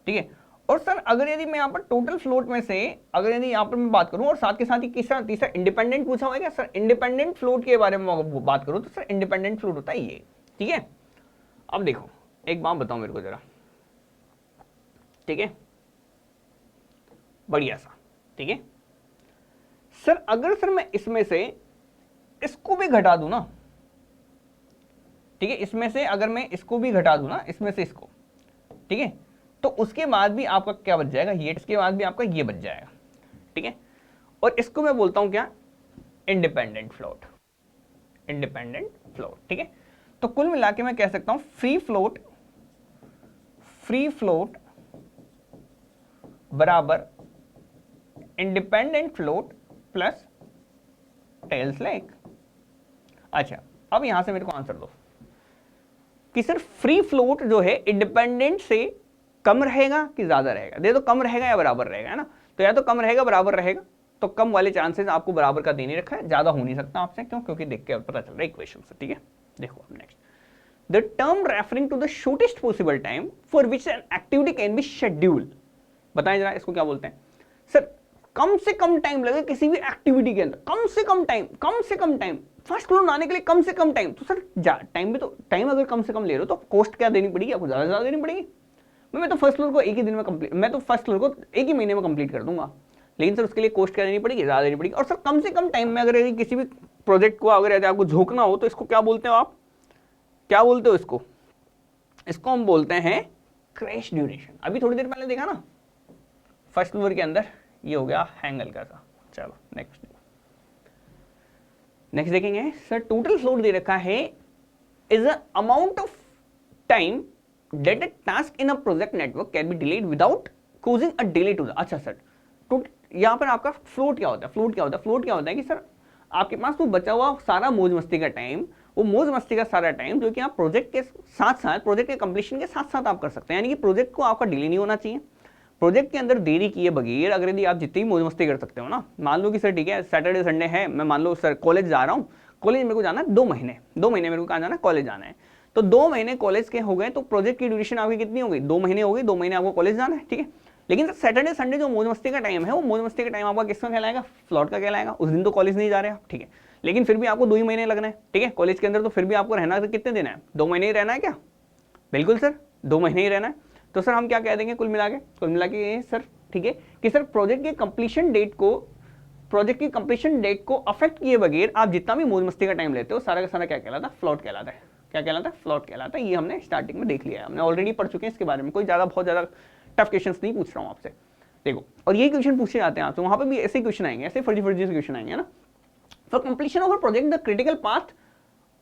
ठीक है। और सर अगर यदि मैं यहाँ पर टोटल फ्लोट में से अगर यदि यहाँ पर मैं बात करूं और साथ के साथ ही तीसरा इंडिपेंडेंट पूछा हुआ है क्या सर, इंडिपेंडेंट फ्लोट के बारे में बात करूं तो सर इंडिपेंडेंट फ्लोट होता है ये, ठीक है। अब देखो एक बात बताओ मेरे को जरा, ठीक है, बढ़िया सा, ठीक है सर। अगर सर मैं इसमें से इसको भी घटा दूं ना, ठीक है, इसमें से अगर मैं इसको भी घटा दूं ना, इसमें से इसको, ठीक है, तो उसके बाद भी आपका क्या बच जाएगा, ये, इसके बाद भी आपका ये बच जाएगा, ठीक है। और इसको मैं बोलता हूं क्या, इंडिपेंडेंट फ्लोट, इंडिपेंडेंट फ्लोट, ठीक है। तो कुल मिला के मैं कह सकता हूं फ्री फ्लोट बराबर independent float plus tail slack. अच्छा, अब यहां से मेरे को आंसर दो कि सर फ्री फ्लोट जो है इंडिपेंडेंट से कम रहेगा कि ज्यादा रहेगा, दे दो कम रहेगा या बराबर रहेगा, है ना। तो या तो कम रहेगा बराबर रहेगा, तो कम वाले चांसेस आपको बराबर का दे नहीं रखा है, ज्यादा हो नहीं सकता आपसे, क्यों, क्योंकि देख के पता चल रहा है इक्वेशन से, ठीक है। देखो अब next, the term referring to the shortest possible time for which an activity can be schedule. बताएं जरा इसको क्या बोलते हैं सर, कम से कम टाइम लगे किसी भी एक्टिविटी के अंदर, कम से कम टाइम फर्स्ट फ्लोर आने के लिए, कम से कम टाइम। तो सर टाइम भी, तो टाइम अगर कम से कम ले रहे हो तो कॉस्ट क्या देनी पड़ेगी आपको, ज्यादा से ज्यादा देनी पड़ेगी। मैं तो फर्स्ट फ्लोर को एक ही दिन में कंप्लीट, मैं तो फर्स्ट फ्लोर को एक ही महीने में कंप्लीट कर दूंगा, लेकिन सर उसके लिए कॉस्ट क्या देनी पड़ेगी, ज्यादा देनी पड़ेगी। और सर कम से कम टाइम में अगर यदि किसी भी प्रोजेक्ट को अगर यदि आपको झोंकना हो तो इसको क्या बोलते हो आप, क्या बोलते हो इसको, इसको हम बोलते हैं क्रैश ड्यूरेशन। अभी थोड़ी देर पहले देखा ना फर्स्ट फ्लोर के अंदर, ये हो गया हैंगल का सा। चलो नेक्स्ट देखेंगे सर, टोटल फ्लोट दे रखा है is a amount of time that a task in a project network can be delayed without causing a delay to the, अच्छा सर, तो यहाँ पर आपका फ्लोट क्या होता है, फ्लोट क्या होता है कि सर आपके पास वो बचा हुआ सारा मौज मस्ती का टाइम, वो मौज मस्ती का सारा टाइम जो कि आप प्रोजेक्ट के साथ साथ, प्रोजेक्ट के कंप्लीशन के साथ साथ आप कर सकते हैं, यानी कि प्रोजेक्ट को आपका डिले नहीं होना चाहिए। प्रोजेक्ट के अंदर देरी किए बगैर अगर यदि आप जितनी मौज मस्ती कर सकते हो ना, मान लो कि सर ठीक है सैटरडे संडे है, मैं मान लो सर कॉलेज जा रहा हूँ, कॉलेज मेरे को जाना है 2 महीने मेरे को कहाँ जाना है, कॉलेज जाना है, तो 2 महीने कॉलेज के हो गए, तो प्रोजेक्ट की ड्यूरेशन आपकी कितनी हो गई, 2 महीने हो गई, 2 महीने आपको कॉलेज जाना है, ठीक है। लेकिन सैटरडे संडे जो मौज मस्ती का टाइम है, वो मौज मस्ती का टाइम आपका किसका कहलाएगा, फ्लॉट का कहलाएगा। उस दिन तो कॉलेज नहीं जा रहे आप, ठीक है, लेकिन फिर भी आपको 2 ही महीने लगना है, ठीक है, कॉलेज के अंदर, तो फिर भी आपको रहना है कितने दिन है, 2 महीने ही रहना है क्या, बिल्कुल सर 2 महीने ही रहना है। तो सर हम क्या कह देंगे कुल मिला के सर, ठीक है, कि सर प्रोजेक्ट की कंप्लीशन डेट को अफेक्ट किए बगैर आप जितना भी मौज मस्ती का टाइम लेते हो, सारा का सारा क्या कहलाता है, फ्लॉट कहलाता है। क्या कहलाता है, फ्लॉट कहलाता है। ये हमने स्टार्टिंग में देख लिया है, हमने ऑलरेडी पढ़ चुके हैं इसके बारे में, कोई बहुत ज्यादा टफ क्वेश्चंस नहीं पूछ रहा हूं आपसे, देखो। और ये क्वेश्चन पूछे जाते हैं आपसे, वहां पे भी ऐसे क्वेश्चन आएंगे, ऐसे फर्जी से क्वेश्चन आएंगे ना। For completion of a project the critical path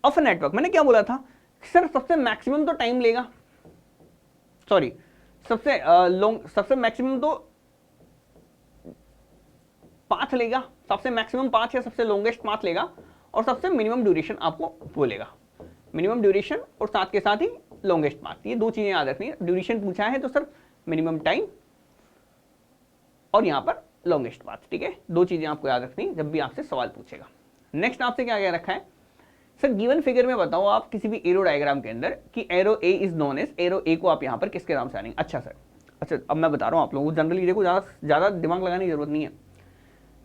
of a network, मैंने क्या बोला था सर, सबसे मैक्सिमम तो टाइम लेगा, सॉरी सबसे मैक्सिमम तो पाथ लेगा, सबसे मैक्सिमम पाथ या सबसे लॉन्गेस्ट पाथ लेगा, और सबसे मिनिमम ड्यूरेशन आपको बोलेगा, मिनिमम ड्यूरेशन और साथ के साथ ही लॉन्गेस्ट पाथ। ये दो चीजें याद रखनी है। ड्यूरेशन पूछा है तो सर मिनिमम टाइम और यहाँ पर लॉन्गेस्ट पाथ, ठीक है, दो चीजें आपको याद रखनी जब भी आपसे सवाल पूछेगा। नेक्स्ट आपसे क्या क्या रखा है सर, गिवन फिगर में बताओ आप किसी भी एरो डायग्राम के अंदर कि arrow a is known as, arrow a को आप यहाँ पर किसके नाम से आनेंगे। अच्छा सर, अच्छा अब मैं बता रहा हूँ आप लोगों को, जनरली देखो ज़्यादा दिमाग लगाने की जरूरत नहीं है।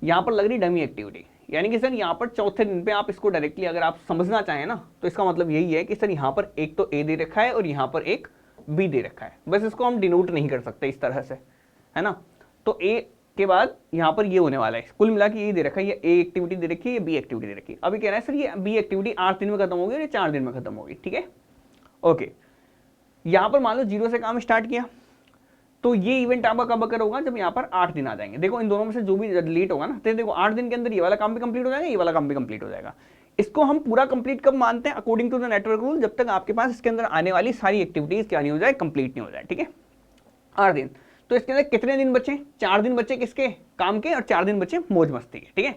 यहाँ पर लग रही डमी एक्टिविटी, यानी कि सर यहाँ पर चौथे दिन पे आप इसको डायरेक्टली अगर आप समझना चाहें ना तो इसका मतलब यही है कि सर यहाँ पर एक तो ए दे रखा है और यहाँ पर एक बी दे रखा है, बस इसको हम डिनोट नहीं कर सकते इस तरह से, है ना। तो ए के बाद यहाँ पर ये होने वाला है, कुल मिला के ये दे रखा है, ये ए एक्टिविटी दे रखी है, ये बी एक्टिविटी दे रखी है। अभी कह रहा है सर ये बी एक्टिविटी 8 दिन में खत्म होगी और ये 4 दिन में खत्म होगी, ठीक है ओके। यहाँ पर मान लो 0 से काम स्टार्ट किया तो ये इवेंट आपका कब अकर होगा, जब यहाँ पर 8 दिन आ जाएंगे। देखो इन दोनों में से जो भी लेट होगा ना, तो देखो 8 दिन के अंदर ये वाला काम भी कंप्लीट हो जाएगा, ये वाला काम भी कंप्लीट हो जाएगा। इसको हम पूरा कंप्लीट कब मानते हैं, according to the network rule, जब तक आपके पास इसके अंदर आने वाली सारी एक्टिविटीज क्या नहीं हो जाए, कंप्लीट नहीं हो जाए, ठीक है 8 दिन। तो इसके अंदर कितने दिन बचे, 4 दिन बचे किसके, काम के, और 4 दिन बचे मौज मस्ती के, ठीक है।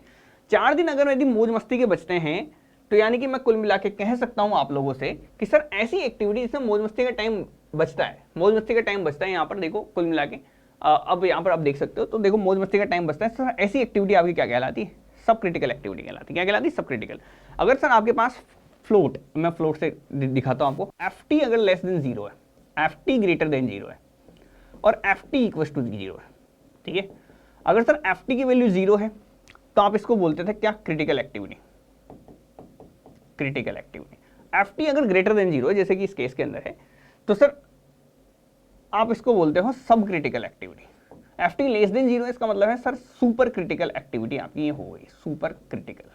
4 दिन अगर यदि मौज मस्ती के बचते हैं तो यानी कि मैं कुल मिला के कह सकता हूं आप लोगों से कि सर ऐसी एक्टिविटी जिसमें मौज मस्ती का टाइम बचता है, मौज मस्ती का टाइम बचता है यहाँ पर देखो कुल मिला के, अब यहाँ पर आप देख सकते हो, तो देखो मौज मस्ती का टाइम बचता है सर, ऐसी एक्टिविटी आपकी क्या कहलाती है, सब क्रिटिकल एक्टिविटी कहलाती है। क्या कहलाती है, सब क्रिटिकल। अगर सर आपके पास फ्लोट, मैं फ्लोट से दिखाता हूँ आपको, एफ टी अगर लेस देन 0 है, एफ टी ग्रेटर देन 0 है और एफ टी इक्वल टू 0 है, ठीक है। अगर सर एफ टी की वैल्यू 0 है तो आप इसको बोलते थे क्या, critical activity, critical activity. F T अगर ग्रेटर देन 0 है जैसे कि इस केस के अंदर है तो सर आप इसको बोलते हो सब critical activity. F T less than 0 है, इसका मतलब है सर सुपर क्रिटिकल एक्टिविटी आपकी ये हो गई, सुपर क्रिटिकल,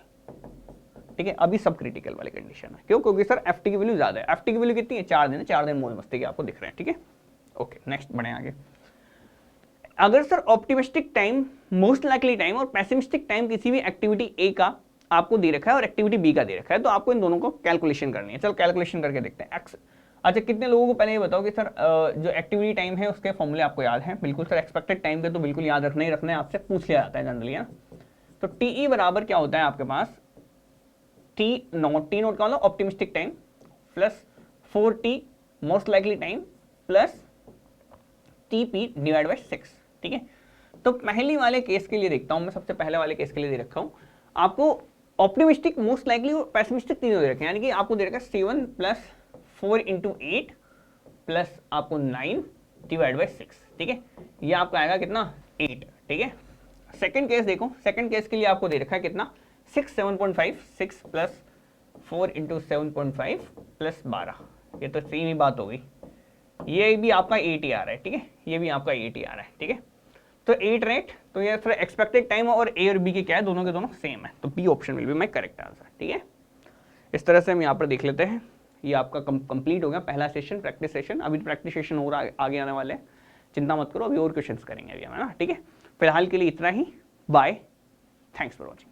ठीक है। अभी सब क्रिटिकल वाली कंडीशन है, क्यों, क्योंकि सर एफ टी की वैल्यू ज्यादा है। एफ टी की वैल्यू कितनी है, 4 दिन है, 4 दिन मौज मस्ती के आपको दिख रहे हैं, ठीक है ओके। नेक्स्ट बढ़े आगे। अगर sir optimistic time, most likely time और पेसिमिस्टिक टाइम किसी भी एक्टिविटी ए का आपको दे रखा है और एक्टिविटी बी का दे रखा है, तो आपको इन दोनों को कैलकुलेशन करनी है। चलो कैलकुलेशन करके देखते हैं। एक्स, अच्छा कितने लोगों को पहले ये बताओ कि सर जो एक्टिविटी टाइम है उसके फॉर्मूले आपको याद है। बिल्कुल सर, एक्सपेक्टेड टाइम के तो बिल्कुल याद रखना ही रखना है, आपसे पूछ लिया जाता है जनरली, है ना। तो टी ई बराबर क्या होता है आपके पास, टी नॉट का मतलब optimistic time plus 4t most likely time plus TP divide by 6, ठीक है। तो पहली वाले केस के लिए देखता हूं मैं, सबसे पहले वाले केस के लिए दे रखा हूं आपको ऑप्टिमिस्टिक, मोस्ट लाइकली और पेसिमिस्टिक तीनों दे रखे हैं, यानी कि आपको दे रखा है 7 प्लस 4 इंटू 8 प्लस आपको 9 डिवाइड बाय 6, ठीक है। ये आपका आएगा कितना, 8, ठीक है। सेकंड केस देखो, सेकंड केस के लिए आपको दे रखा है कितना, 6 7.5, 6 प्लस 4 इंटू 7.5 प्लस 12, ये तो सेम ही बात हो गई। ये भी आपका 8 ही आ रहा है, ठीक है, ये भी आपका 8 ही आ रहा है, ठीक है। तो 8 रेट, तो ये फिर एक्सपेक्टेड टाइम और ए और बी के क्या है, दोनों के दोनों सेम है, तो b option will be my correct answer, ठीक है। इस तरह से हम यहाँ पर देख लेते हैं। ये आपका कंप्लीट हो गया पहला सेशन, प्रैक्टिस सेशन। अभी प्रैक्टिस सेशन हो रहा है, आगे आने वाले, चिंता मत करो, अभी और क्वेश्चंस करेंगे अभी हम, है ना, ठीक है। फिलहाल के लिए इतना ही, बाय, थैंक्स फॉर वॉचिंग।